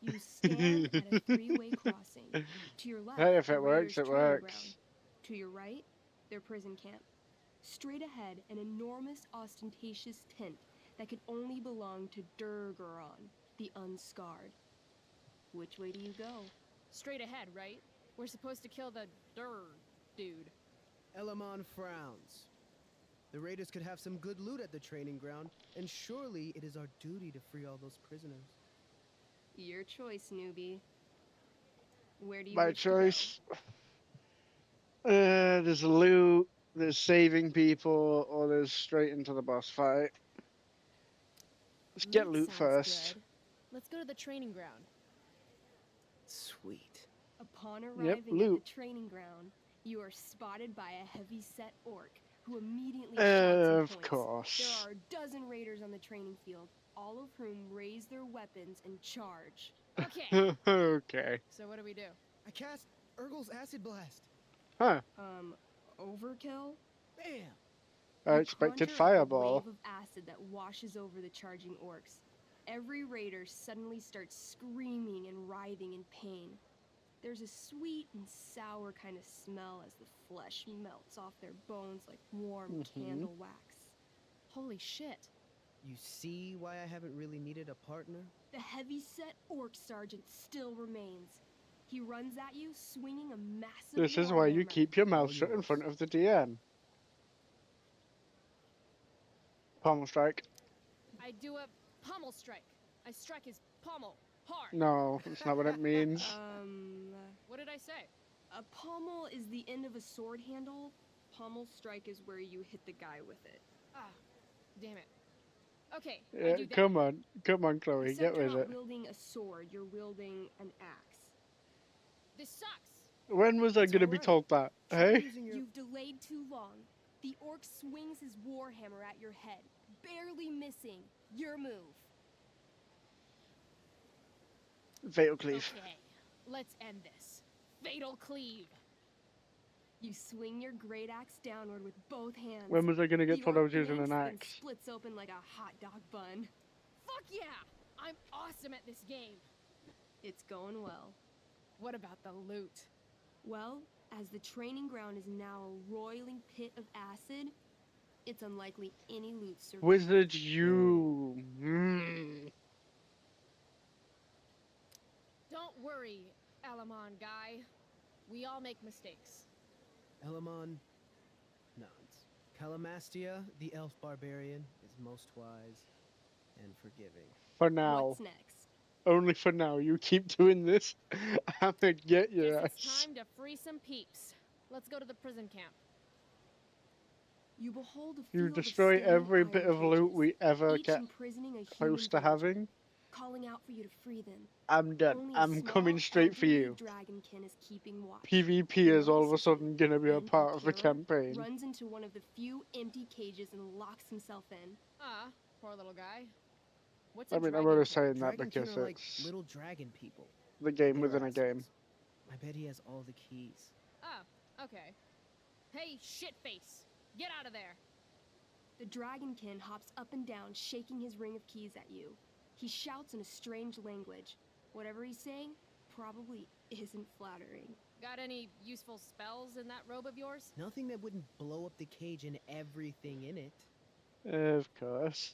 You stand at a three-way crossing. To your left, Hey, if the it works, Raiders' it training works. ground. To your right, their prison camp. Straight ahead, an enormous, ostentatious tent that could only belong to Durgaron, the Unscarred. Which way do you go? Straight ahead, right? We're supposed to kill the dude. Elamon frowns. The raiders could have some good loot at the training ground, and surely it is our duty to free all those prisoners. Your choice, newbie. Where do you My wish to go? choice. There's loot, there's saving people, or there's straight into the boss fight. Let's get loot sounds first. good. Let's go to the training ground. Sweet. Upon Yep, arriving at loot. the training ground, you are spotted by a heavy-set orc who immediately shouts and Of points. course. There are a dozen raiders on the training field, all of whom raise their weapons and charge. Okay. Okay. So what do we do? I cast Urgel's Acid Blast. Huh. Overkill? Bam! I You expected conjure a fireball. wave of acid that washes over the charging orcs. Every raider suddenly starts screaming and writhing in pain. There's a sweet and sour kind of smell as the flesh melts off their bones like warm candle wax. Holy shit. You see why I haven't really needed a partner? The heavy-set orc sergeant still remains. He runs at you, swinging a massive This is why you warhammer. keep your mouth shut in front of the DM. Pommel strike. I do a pommel strike. I strike his pommel hard. No, that's not what it means. What did I say? A pommel is the end of a sword handle. Pommel strike is where you hit the guy with it. Ah, damn it. Okay, I Yeah, do that. come on, Chloe, Except get you're with not it. wielding a sword, you're wielding an axe. This sucks. When was I gonna be alright. told that? Hey? You've delayed too long. The orc swings his warhammer at your head, barely missing. Your move. Fatal cleave. Okay, let's end this. Fatal cleave. You swing your great axe downward with both hands. When was I gonna get The told I orc was using blinks, an then axe? splits open like a hot dog bun. Fuck yeah! I'm awesome at this game. It's going well. What about the loot? Well, as the training ground is now a roiling pit of acid, it's unlikely any loot survives. Wizard, you. Mm. Don't worry, Alamon guy. We all make mistakes. Elamon nods. Calamastia, the elf barbarian, is most wise and forgiving. For now. What's next? Only for now. You keep doing this, I'm gonna get your Guess ass. it's time to free some peeps. Let's go to the prison camp. You behold a You field of destroy standing every iron bit of loot cages, we ever each get imprisoning a close to human having. villager, calling out for you to free them. I'm done. Only a I'm small, coming straight for elderly you. dragonkin is keeping watch. PvP is all of a sudden gonna be a Then part of the Kira campaign. runs into one of the few empty cages and locks himself in. Ah, poor little guy. What's I a mean, I'm dragon only kid? saying that Dragonkin because are like it's little dragon people. the game They're within a game. assholes. I bet he has all the keys. Oh, okay. Hey, shitface! Get out of there! The dragonkin hops up and down, shaking his ring of keys at you. He shouts in a strange language. Whatever he's saying probably isn't flattering. Got any useful spells in that robe of yours? Nothing that wouldn't blow up the cage and everything in it. Of course.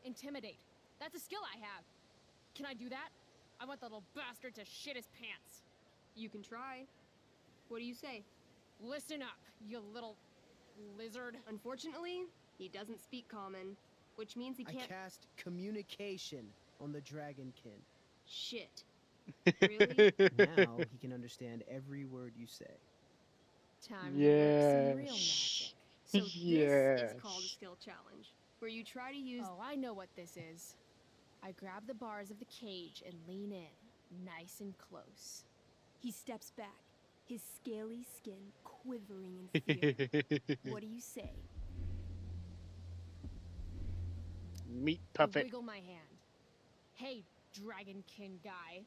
Intimidate. That's a skill I have. Can I do that? I want the little bastard to shit his pants. You can try. What do you say? Listen up, you little lizard. Unfortunately, he doesn't speak common, which means he can't. I cast communication on the Dragonkin. Shit. Really? Now he can understand every word you say. Time to work some real magic. Yes. So this Yes. is called a skill challenge, where you try to use. Oh, I know what this is. I grab the bars of the cage and lean in, nice and close. He steps back, his scaly skin quivering in fear. What do you say? Meat I puppet. wiggle my hand. Hey, Dragonkin guy.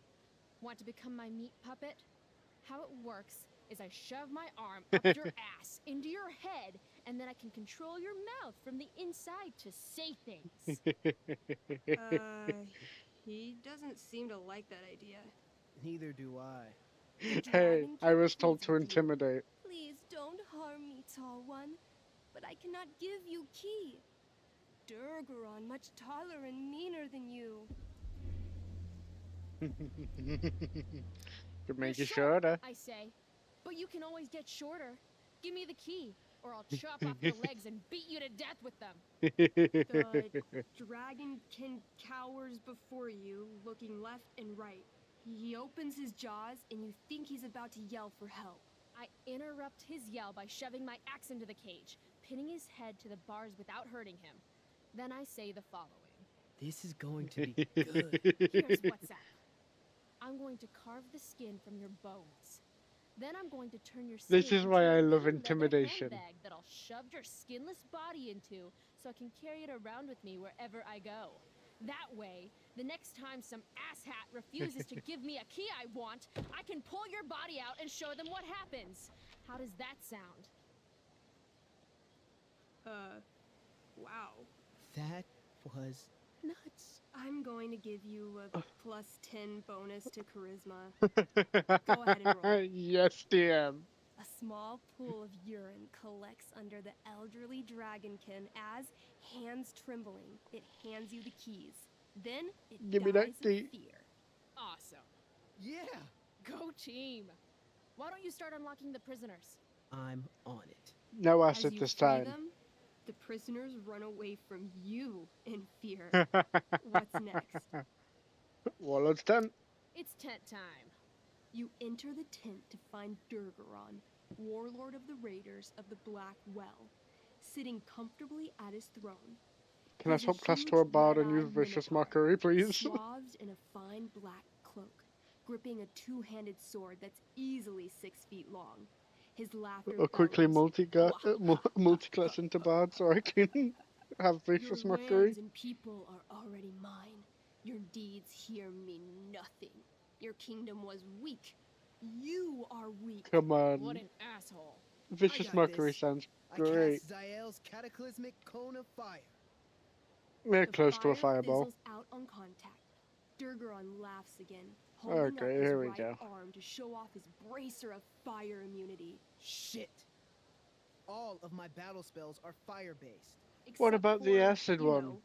Want to become my meat puppet? How it works is I shove my arm up your ass into your head, and then I can control your mouth from the inside to say things. He doesn't seem to like that idea. Neither do I. Hey, I was told to intimidate. Please don't harm me, tall one. But I cannot give you key. Durgaron much taller and meaner than you. Could make You're you shorter. I say. But you can always get shorter. Give me the key, or I'll chop off your legs and beat you to death with them. The Dragonkin cowers before you, looking left and right. He opens his jaws, and you think he's about to yell for help. I interrupt his yell by shoving my axe into the cage, pinning his head to the bars without hurting him. Then I say the following. This is going to be good. Here's what's up. I'm going to carve the skin from your bones. Then I'm going to turn your skin This is into why a I love leather intimidation. handbag that I'll shove your skinless body into so I can carry it around with me wherever I go. That way, the next time some asshat refuses to give me a key I want, I can pull your body out and show them what happens. How does that sound? Wow. That was Nuts. I'm going to give you a plus 10 bonus to charisma. Go ahead and roll. Yes, DM. A small pool of urine collects under the elderly dragonkin as, hands trembling, it hands you the keys. Then it Give me dies that of key. fear. Awesome. yeah. Go team. Why don't you start unlocking the prisoners? I'm on it. No As acid you this free time. them, the prisoners run away from you in fear. What's next? Warlord's tent. It's tent time. You enter the tent to find Durgaron, warlord of the Raiders of the Black Well, sitting comfortably at his throne. Can I He's a swap class to huge a bard and use red-eyed vicious minotaur, mockery, please? swathed in a fine black cloak, gripping a two-handed sword that's easily 6 feet long. His laughter Or quickly bellows. multi-class into bard so I can have vicious Your mockery. lands and people are already mine. Your deeds here mean nothing. Your kingdom was weak. You are weak. Come on. What an asshole. Vicious got mockery this. sounds I great. cast Zael's cataclysmic cone of fire. We're The close to a fire fireball. fizzles out on contact. Durgaron laughs again, holding up Okay, his here we right go. arm to show off his bracer of fire immunity. Shit. All of my battle spells are fire-based. What Except about the for, acid you one? know,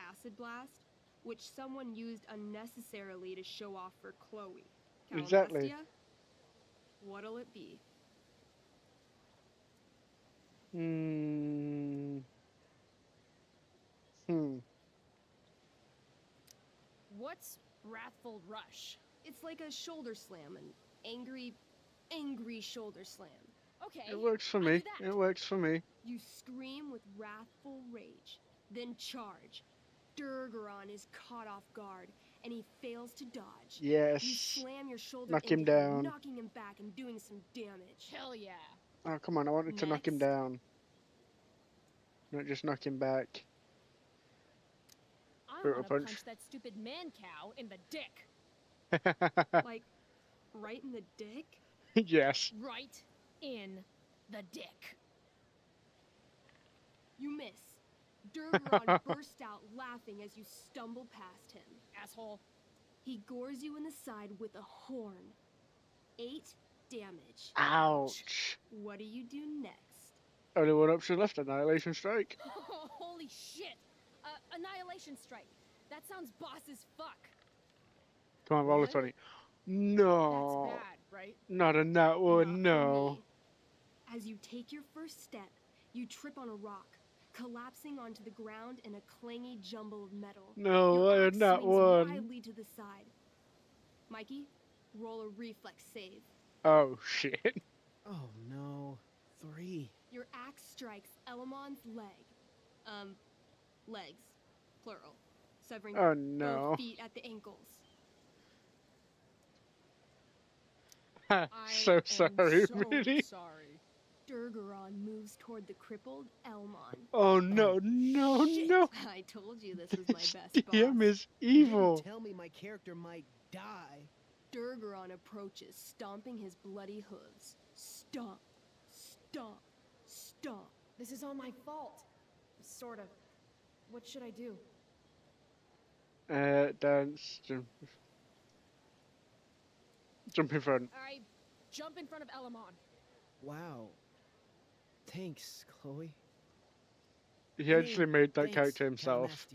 Acid Blast, which someone used unnecessarily to show off for Chloe. Exactly. Calamestia? What'll it be? What's Wrathful Rush? It's like a shoulder slam, an angry shoulder slam. Okay. It works for I'll me. do that. It works for me. You scream with wrathful rage, then charge. Durgaron is caught off guard, and he fails to dodge. Yes. You slam your shoulder Knock him into down. knocking him back and doing some damage. Hell yeah. Oh, come on. I wanted to knock him Next. down. Not just knock him back. I Brutal want to punch. punch that stupid man cow in the dick. Like, right in the dick? Yes. Right in the dick. You miss. Durgaron burst out laughing as you stumble past him. Asshole. He gores you in the side with a horn. 8 damage. Ouch. What do you do next? Only one option left, Annihilation Strike. Holy shit! Annihilation Strike. That sounds boss as fuck. Come on, roll a What? 20. No. That's bad, right? Not a nat one, Not for no. me. As you take your first step, you trip on a rock, collapsing onto the ground in a clangy jumble of metal. No, Your I axe had nat swings one. wildly to the side. Mikey, roll a reflex save. Oh, shit. Oh no. 3. Your axe strikes Elamon's leg. Legs. Plural. Severing Oh, no. both feet at the ankles. So sorry, really. Sorry. Durgaron moves toward the crippled Elmon. Oh, no, no, Shit! no. I told you this was my best DM boss. is You evil. didn't tell me my character might die. Durgaron approaches, stomping his bloody hooves. Stomp, stomp, stomp. This is all my fault. Sort of. What should I do? Dance. Jump in front. I jump in front of Elamon. Wow. Thanks, Chloe. He actually made that Thanks, character himself.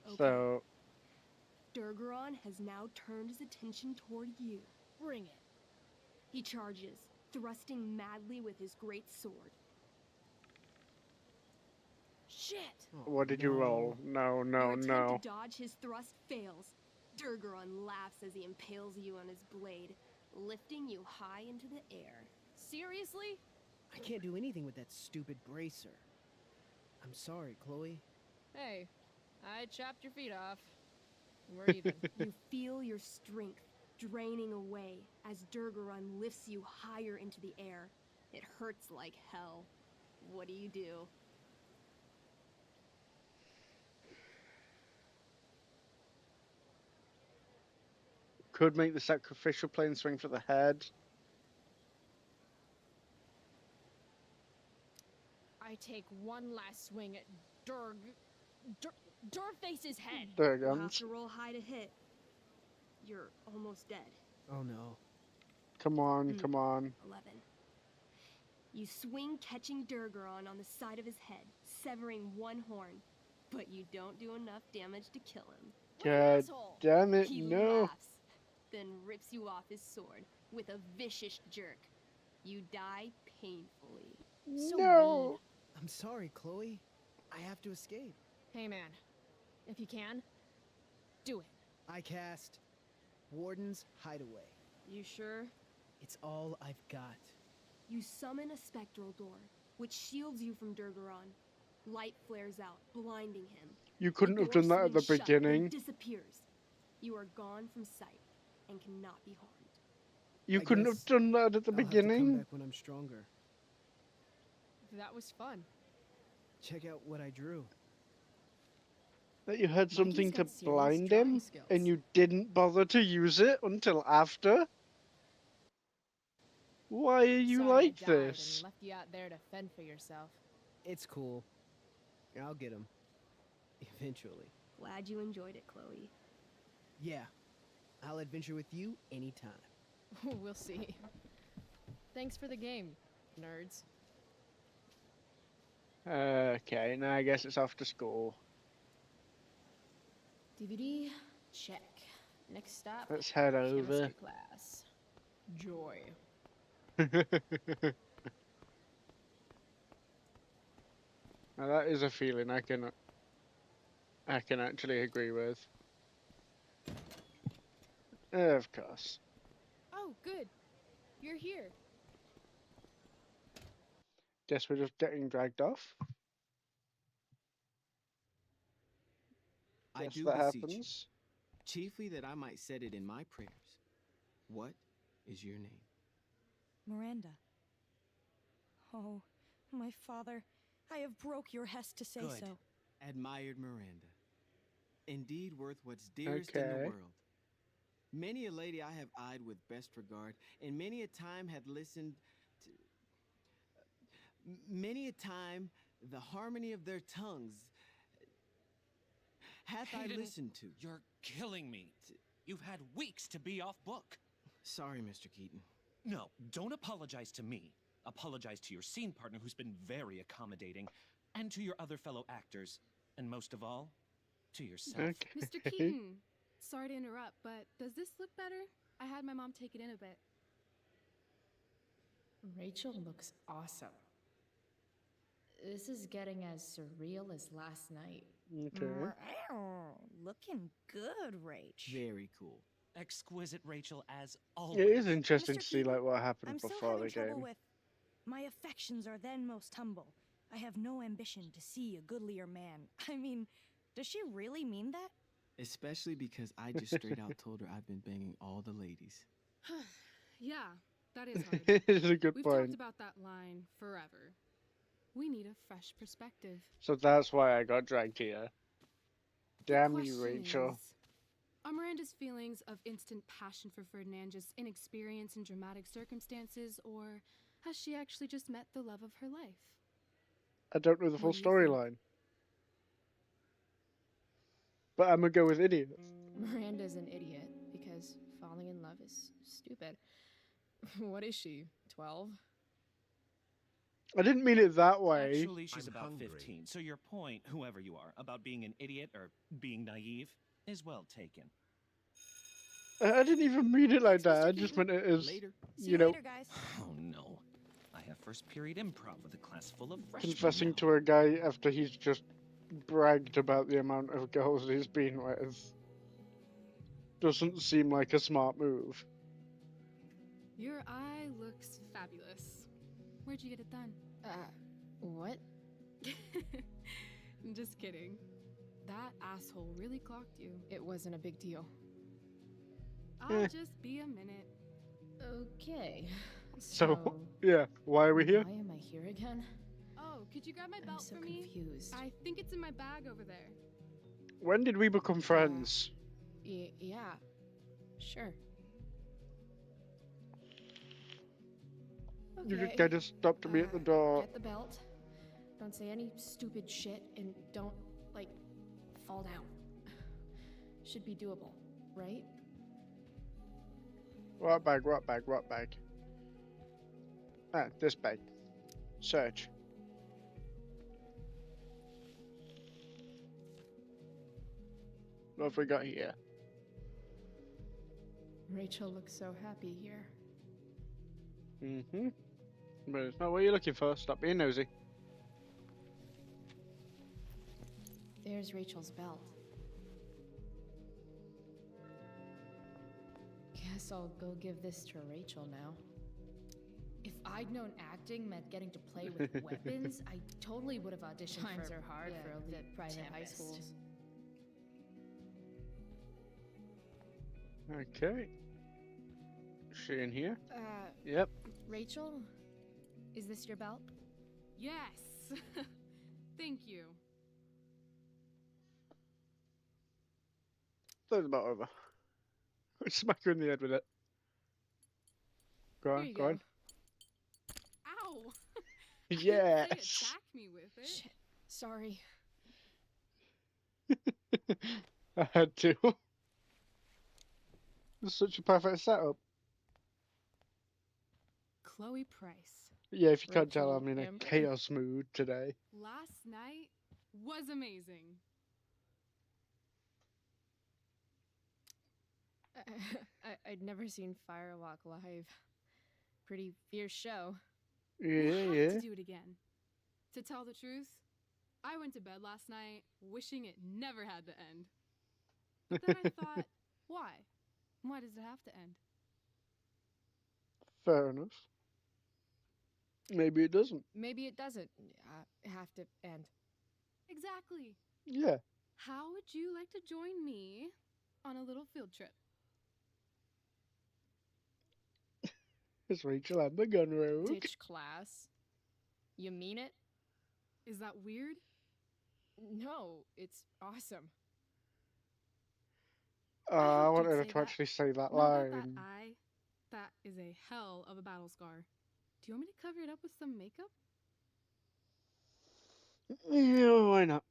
Calamestia. So, Durgaron has now turned his attention toward you. Bring it. He charges, thrusting madly with his great sword. Shit! what did you roll? No, no, Your attempt no. to dodge his thrust fails. Durgaron laughs as he impales you on his blade, lifting you high into the air. Seriously? I can't do anything with that stupid bracer. I'm sorry, Chloe. Hey, I chopped your feet off. We're even. You feel your strength draining away as Durgaron lifts you higher into the air. It hurts like hell. What do you do? Could make the sacrificial plane swing for the head. I take one last swing at Durface's head. There You'll have comes. to roll high to hit. You're almost dead. Oh no. Come on, come on. 11. You swing, catching Durgaron on the side of his head, severing one horn, but you don't do enough damage to kill him. God damn it, He no. laughs, then rips you off his sword with a vicious jerk. You die painfully. No. I'm sorry, Chloe. I have to escape. Hey man, if you can, do it. I cast Warden's Hideaway. You sure? It's all I've got. You summon a spectral door, which shields you from Durgaron. Light flares out, blinding him. You couldn't have door done that at the swings shut, then beginning. disappears. You are gone from sight and cannot be harmed. You I couldn't guess have done that at the I'll have to come beginning. back when I'm stronger. That was fun. Check out what I drew. That you had something to got serious blind drawing him, skills. and you didn't bother to use it until after? Why are you Sorry like I died this? And left you out there to fend for yourself. It's cool. I'll get him. Eventually. Glad you enjoyed it, Chloe. Yeah. I'll adventure with you anytime. We'll see. Thanks for the game, nerds. Okay, now I guess it's off to school. DVD, check. Next stop, Let's head over. chemistry class. Joy. Now that is a feeling I can actually agree with. Of course. Oh, good. You're here. Guess we're just getting dragged off. I Guess do that beseech you, happens. chiefly that I might set it in my prayers. What is your name? Miranda. Oh, my father, I have broke your hest to say Good. so. Admired Miranda. Indeed worth what's dearest in the Okay. world. Many a lady I have eyed with best regard, and many a time had listened to... Many a time The harmony of their tongues. Hath I Hayden, listened to? You're killing me. You've had weeks to be off book. Sorry, Mr. Keaton. No, don't apologize to me. Apologize to your scene partner who's been very accommodating, and to your other fellow actors, and most of all, to yourself. Mr. Keaton, sorry to interrupt, but does this look better? I had my mom take it in a bit. Rachel looks awesome. This is getting as surreal as last night. Okay. Looking good, Rach. Very cool. Exquisite Rachel, as always. It is interesting Mr. to see Keaton, like what happened I'm still before the having trouble game. with my affections are then most humble. I have no ambition to see a goodlier man. I mean, does she really mean that? Especially because I just straight out told her I've been banging all the ladies. Yeah, that is hard. It is a good We've point. talked about that line forever. We need a fresh perspective. So that's why I got dragged here. Damn you, Question Rachel. is, are Miranda's feelings of instant passion for Ferdinand just inexperience in dramatic circumstances, or has she actually just met the love of her life? I don't know the full What do you think? storyline. But I'm gonna go with idiot. Miranda's an idiot because falling in love is stupid. What is she, 12? I didn't mean it that way. Actually, she's I'm about hungry. 15, so your point, whoever you are, about being an idiot or being naive, is well taken. I didn't even mean it like that. I just meant it as, Later. See you know, later, guys. Oh no. I have first period improv with a class full of freshmen. confessing now. to a guy after he's just bragged about the amount of girls he's been with. Doesn't seem like a smart move. Your eye looks fabulous. Where'd you get it done? What? Just kidding. That asshole really clocked you. It wasn't a big deal. I'll just be a minute. Okay. So, yeah, why are we here? Why am I here again? Oh, could you grab my I'm belt so for me? confused. I think it's in my bag over there. When did we become friends? Yeah. Sure. You just Okay. kind of stopped me at the door. Get the belt. Don't say any stupid shit and don't, like, fall down. Should be doable, right? What bag, what bag, what bag? Ah, this bag. Search. What have we got here? Rachel looks so happy here. Mm-hmm. But it's not what you're looking for. Stop being nosy. There's Rachel's belt. Guess I'll go give this to Rachel now. If I'd known acting meant getting to play with weapons, I totally would have auditioned Times for are hard for the elite private high Tempest. schools. Okay. Is she in here? Yep. Rachel, is this your belt? Yes. Thank you. Throw the belt over. Smack her in the head with it. Go Here on, you go on. Ow! Yes. Attack me with it. Shit. Sorry. I had to. It's such a perfect setup. Chloe Price. Yeah, if you can't tell, Rachel I'm in a Amber. chaos mood today. Last night was amazing. I'd never seen Firewalk live. Pretty fierce show. Yeah, We'll have yeah. to do it again. To tell the truth, I went to bed last night wishing it never had to end. But then I thought, why? Why does it have to end? Fair enough. Maybe it doesn't. Maybe it doesn't have to end. Exactly. Yeah. How would you like to join me on a little field trip? It's Rachel Amber Gun Rogue. Ditch class. You mean it? Is that weird? No, it's awesome. I hope wanted you'd her say to that. actually say that Not about line. that eye. That is a hell of a battle scar. Do you want me to cover it up with some makeup? Yeah, why not?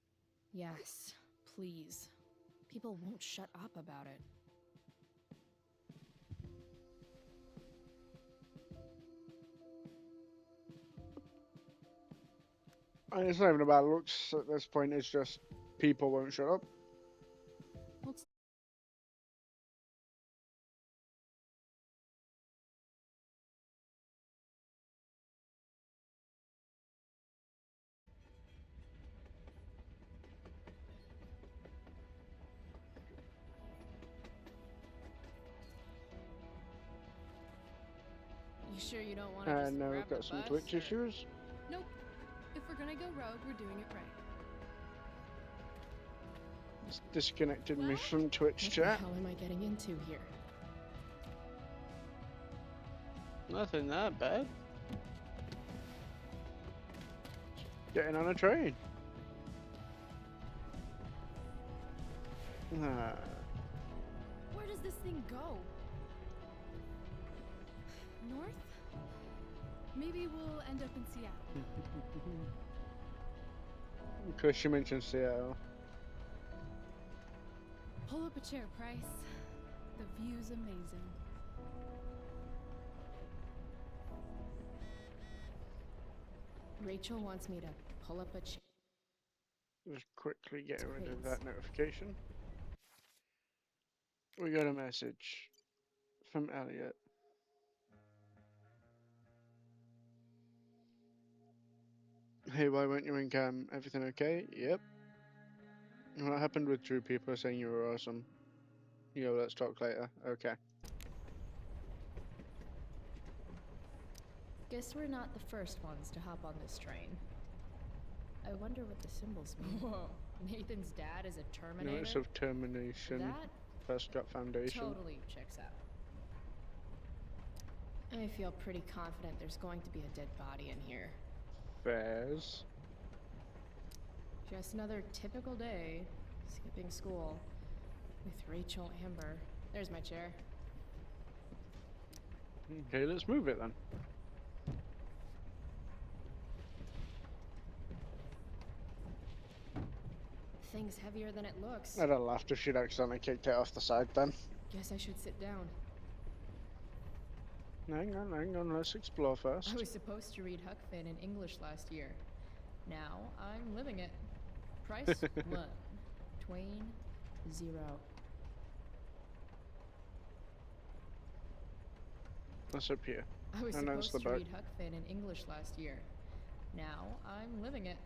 Yes, please. People won't shut up about it. And it's not even about looks at this point, it's just people won't shut up. You sure you don't want to And just now grab we've got the some bus, Twitch or- issues. Nope. If we're gonna go rogue, we're doing it right. It's disconnected me from Twitch What chat. the hell am I getting into here? Nothing that bad. Getting on a train. Ah. Where does this thing go? North? Maybe we'll end up in Seattle. Because you mentioned Seattle. Pull up a chair, Price. The view's amazing. Rachel wants me to pull up a chair. Just quickly get rid of Please. that notification. We got a message from Elliot. Hey, why weren't you in cam? Everything okay? Yep. What happened with True? People are saying you were awesome. Yo, let's talk later. Okay. Guess we're not the first ones to hop on this train. I wonder what the symbols mean. Whoa, Nathan's dad is a Terminator? Notice of termination. That Prescott Foundation. totally checks out. I feel pretty confident there's going to be a dead body in here. Fairs. Just another typical day, skipping school, with Rachel Amber. There's my chair. Okay, let's move it then. Thing's heavier than it looks. I'd have laughed if she'd accidentally kicked it off the side then. Guess I should sit down. Hang on, let's explore first. I was supposed to read Huck Finn in English last year. Now I'm living it. Price 1. Twain 0. That's up here. I was And that's supposed the to boat. read Huck Finn in English last year. Now I'm living it.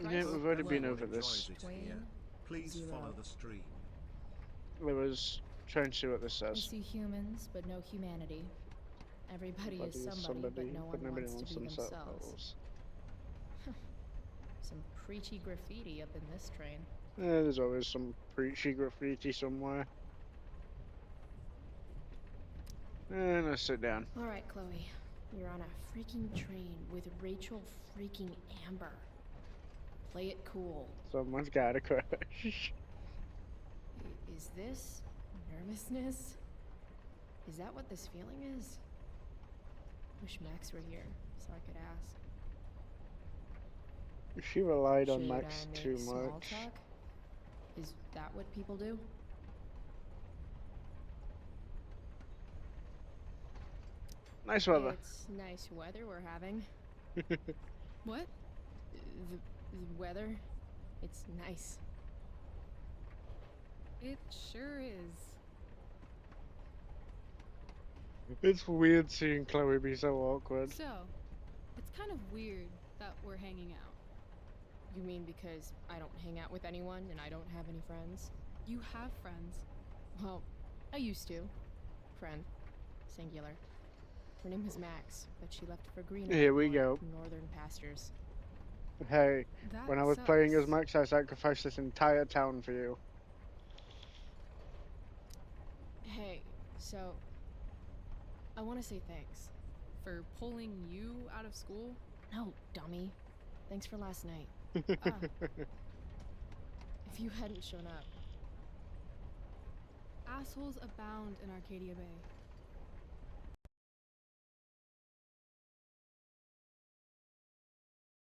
Yeah, we've already been over Everyone this. enjoys it Twain here. Please 0. follow the stream. I was trying to see what this I says. see humans, but no humanity. Everybody is somebody, but no one wants to be themselves. Some preachy graffiti up in this train. Yeah, there's always some preachy graffiti somewhere. And let's sit down. Alright, Chloe. You're on a freaking train with Rachel freaking Amber. Play it cool. Someone's got a crush. Is this nervousness? Is that what this feeling is? Wish Max were here so I could ask. She relied on Should Max I make too small much. talk? Is that what people do? Nice weather. It's nice weather we're having. What? The weather? It's nice. It sure is. It's weird seeing Chloe be so awkward. So, it's kind of weird that we're hanging out. You mean because I don't hang out with anyone and I don't have any friends? You have friends. Well, I used to. Friend. Singular. Her name was Max, but she left for Green. Here we go. Northern pastures. Hey, That when I was playing as sucks. Max, I sacrificed this entire town for you. Hey, so I want to say thanks. For pulling you out of school? No, dummy. Thanks for last night. Ah. If you hadn't shown up. Assholes abound in Arcadia Bay.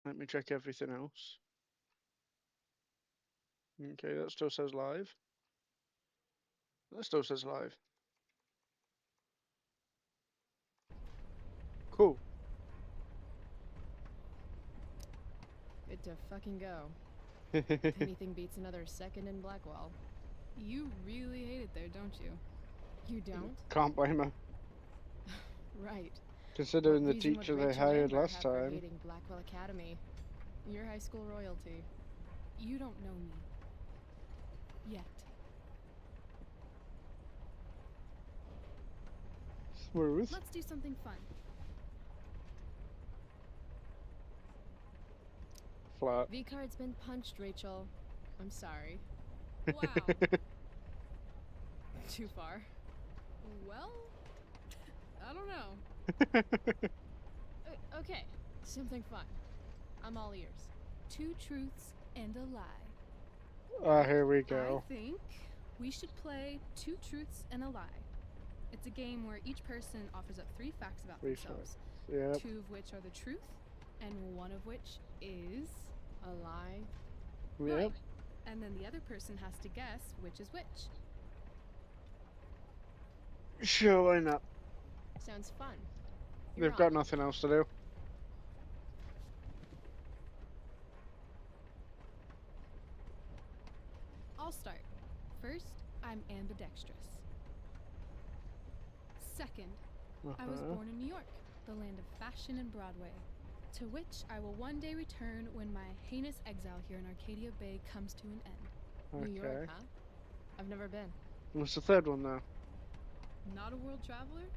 Let me check everything else. Okay, that still says live. That still says live. Cool. Good to fucking go. Anything beats another second in Blackwell. You really hate it there, don't you? You don't? Can't blame her. Right. Considering What the reason would teacher they Rachel hired Amber last have for time. hating Blackwell Academy? Your high school royalty. You don't know me. Yet. Smooth. Let's do something fun. Flat. V-card's been punched, Rachel. I'm sorry. Wow. Too far. Well, I don't know. Okay, something fun. I'm all ears. 2 truths and a lie. Ah, here we go. I think we should play 2 truths and a lie. It's a game where each person offers up 3 facts about 3 themselves. Yep. 2 of which are the truth, and 1 of which is a lie. Yep. Right. And then the other person has to guess which is which. Sure, why not? Sounds fun. They've got nothing else to do. I'll start. First, I'm ambidextrous. Second, I was born in New York, the land of fashion and Broadway, to which I will one day return when my heinous exile here in Arcadia Bay comes to an end. Okay. New York, huh? I've never been. What's the third one now? Not a world traveler?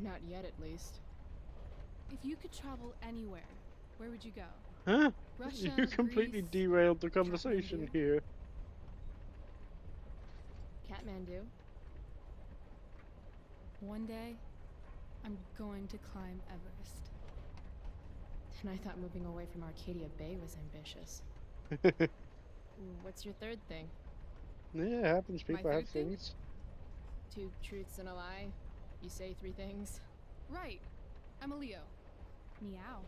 Not yet, at least. If you could travel anywhere, where would you go? Huh? Russia, You completely Greece, derailed the conversation Kathmandu. here. Kathmandu. One day, I'm going to climb Everest. And I thought moving away from Arcadia Bay was ambitious. What's your third thing? Yeah, it happens. My People have third thing? things. 2 truths and a lie. You say 3 things. Right. I'm a Leo. Meow.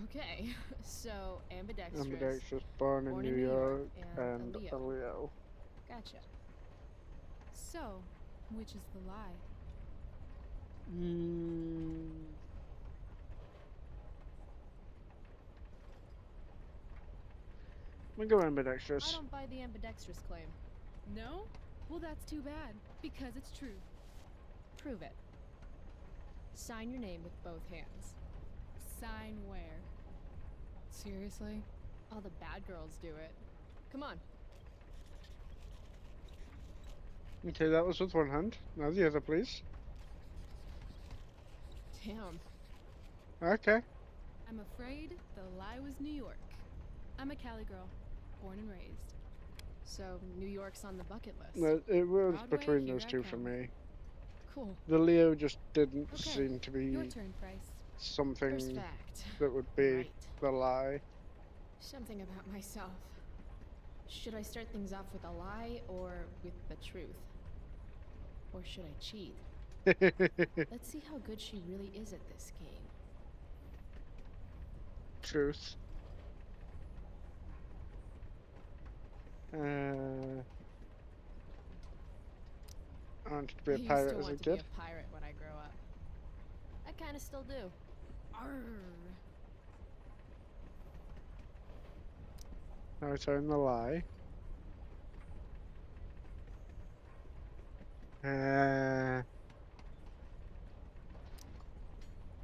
Okay, so ambidextrous. Ambidextrous, born in New York, and a a Leo. Gotcha. So, which is the lie? We go I ambidextrous. don't buy the ambidextrous claim. No? Well, that's too bad, because it's true. Prove it. Sign your name with both hands. Sign where? Seriously? All the bad girls do it. Come on. Okay, that was with one hand. Now the other, please. Damn. Okay. I'm afraid the lie was New York. I'm a Cali girl, born and raised. So, New York's on the bucket list. No, it was Broadway, between here those I 2 for come. me. Cool. The Leo just didn't Okay, seem to be your turn, Price. something First fact. that would be Right. the lie. Something about myself. Should I start things off with a lie or with the truth? Or should I cheat? Let's see how good she really is at this game. Truth. I wanted to be a pirate as a I used to want to kid. be a pirate when I grow up. I kind of still do. Arr. Now I turn the lie.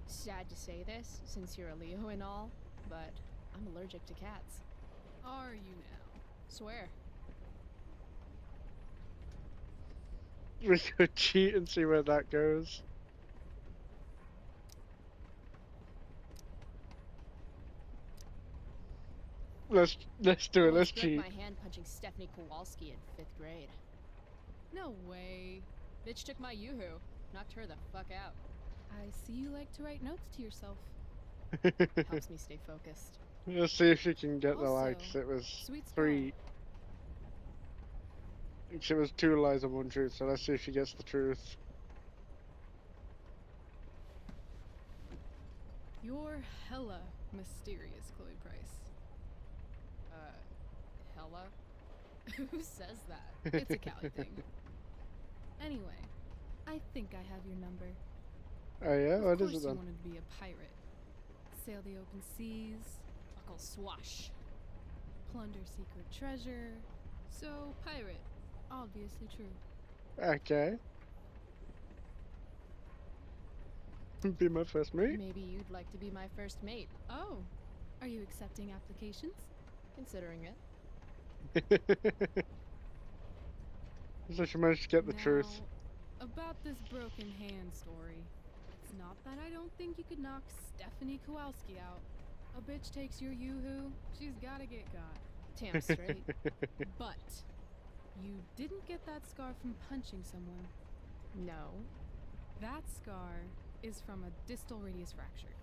Sad to say this, since you're a Leo and all, but I'm allergic to cats. Are you now? Swear. We could cheat and see where that goes. Let's do it. Almost Let's broke cheat. my hand punching Stephanie Kowalski in 5th grade. No way. Bitch took my yoo-hoo, knocked her the fuck out. I see you like to write notes to yourself. Helps me stay focused. Let's see if she can get the Also, likes. It was sweet 3. It was 2 lies and 1 truth. So let's see if she gets the truth. You're hella mysterious, Chloe Price. Hello? Who says that? It's a Cali thing. Anyway, I think I have your number. Oh yeah, what Of course is it you then? wanted to be a pirate. Sail the open seas, buckle swash, plunder secret treasure. So, pirate. Obviously true. Okay. Be my first mate. Maybe you'd like to be my first mate. Oh, are you accepting applications? Considering it. So she managed to get the truth. About this broken hand story. It's not that I don't think you could knock Stephanie Kowalski out. A bitch takes your yoo-hoo, she's gotta get got. Damn straight. But you didn't get that scar from punching someone. No. That scar is from a distal radius fracture.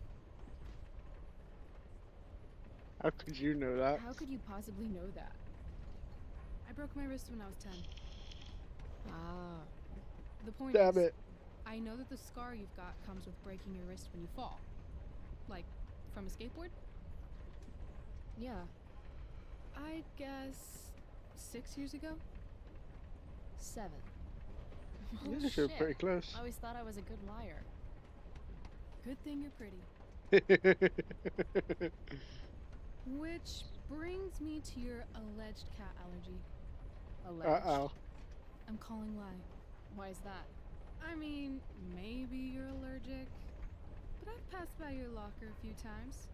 How could you know that? How could you possibly know that? I broke my wrist when I was 10. Ah. The point Damn is, it. I know that the scar you've got comes with breaking your wrist when you fall. Like, from a skateboard? Yeah. I guess 6 years ago? 7. Oh, Yeah, you're pretty close. I always thought I was a good liar. Good thing you're pretty. Which brings me to your alleged cat allergy. Alleged? Uh-oh. I'm calling why. Why is that? I mean, maybe you're allergic, but I've passed by your locker a few times,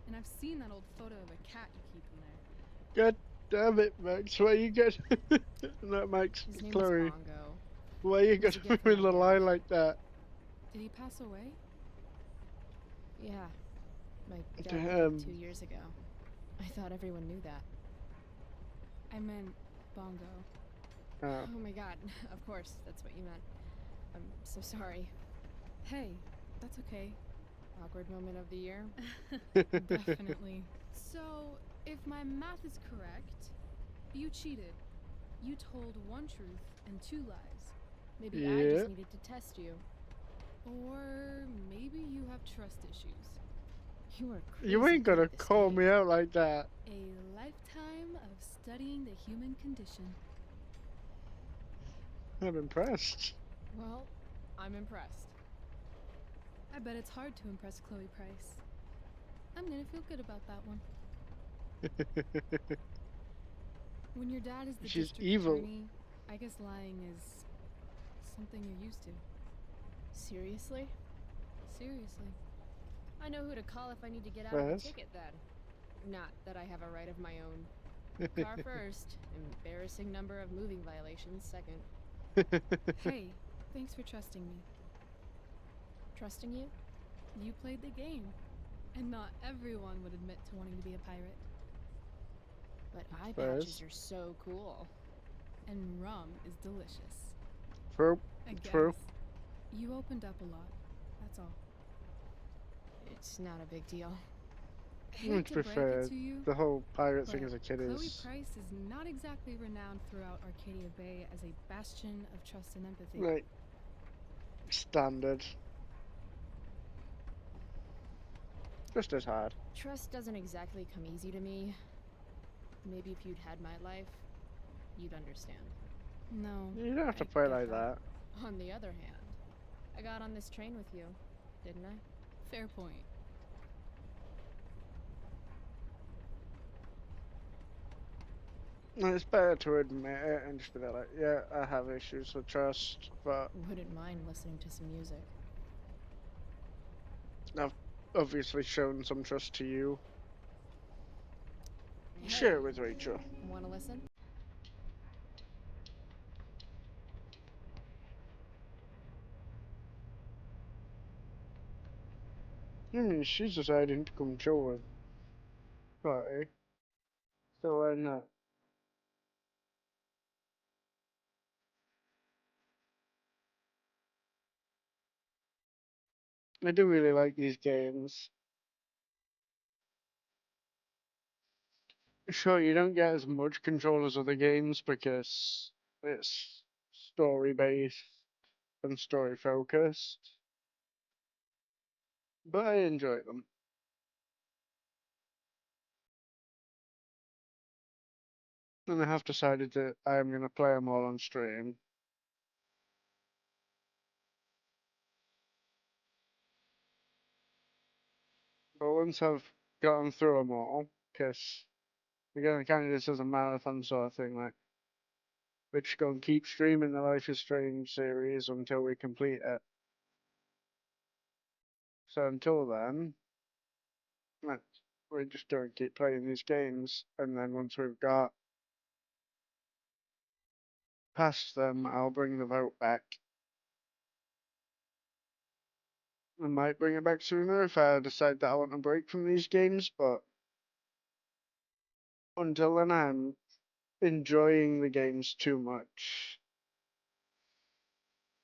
and I've seen that old photo of a cat you keep in there. God damn it, Max. Why you get that Max His name Chloe? was Bongo. Why you It was got a gift with from the my lie dad. like that? Did he pass away? Yeah. My dad Damn. died 2 years ago. I thought everyone knew that. I meant Bongo. Oh. Oh my god, of course, that's what you meant. I'm so sorry. Hey, that's okay. Awkward moment of the year? Definitely. So, if my math is correct, you cheated. You told one truth and 2 lies. Maybe I Yeah. just needed to test you. Or maybe you have trust issues. You are crazy. You ain't good gonna at this call game. me out like that. A lifetime of studying the human condition. I'm impressed. Well, I'm impressed. I bet it's hard to impress Chloe Price. I'm gonna feel good about that one. When your dad is the She's district evil. attorney, I guess lying is something you're used to. Seriously? Seriously. I know who to call if I need to get out of a Yes. ticket then. Not that I have a right of my own. Car first, embarrassing number of moving violations second. Hey, thanks for trusting me. Trusting you? You played the game. And not everyone would admit to wanting to be a pirate. But eye patches First. are so cool. And rum is delicious. True. I guess. True. You opened up a lot. That's all. It's not a big deal. Hate To to be break fair, it to you, the whole pirate thing but as a kid Chloe is Price is not exactly renowned throughout Arcadia Bay as a bastion of trust and empathy. like standard. Just as hard. Trust doesn't exactly come easy to me. Maybe if you'd had my life, you'd understand. No. You don't have to I play get like that. On the other hand, I got on this train with you, didn't I? Fair point. No, it's better to admit it and just be like, yeah, I have issues with trust, but Wouldn't mind listening to some music. I've obviously shown some trust to you. Share it with Rachel. Wanna listen? She's deciding to come chill with party. So why not? I do really like these games. Sure, you don't get as much control as other games because it's story based and story focused, but I enjoy them. And I have decided that I am going to play them all on stream. But once I've gotten through them all, because again, it kind of just as a marathon sort of thing, like, we're just going to keep streaming the Life is Strange series until we complete it. So until then, we're just going to keep playing these games, and then once we've got past them, I'll bring the vote back. I might bring it back sooner if I decide that I want a break from these games, but until then, I'm enjoying the games too much.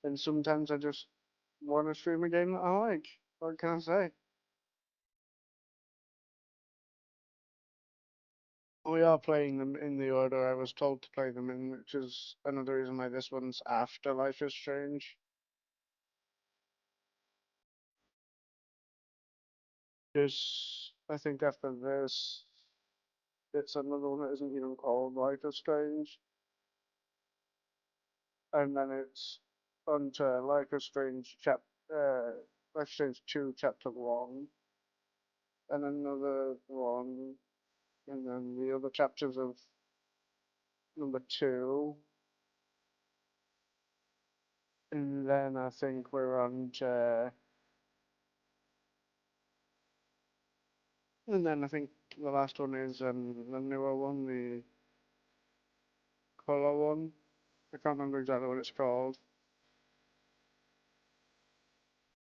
And sometimes I just want to stream a game that I like. What can I say? We are playing them in the order I was told to play them in, which is another reason why this one's after Life is Strange. Because I think after this, it's another one that isn't even called Life is Strange. And then it's onto Life is Strange Life is Strange 2 Chapter 1. And another one. And then the other chapters of number 2. And then I think we're on to... And then I think the last one is the newer one, the colour one. I can't remember exactly what it's called.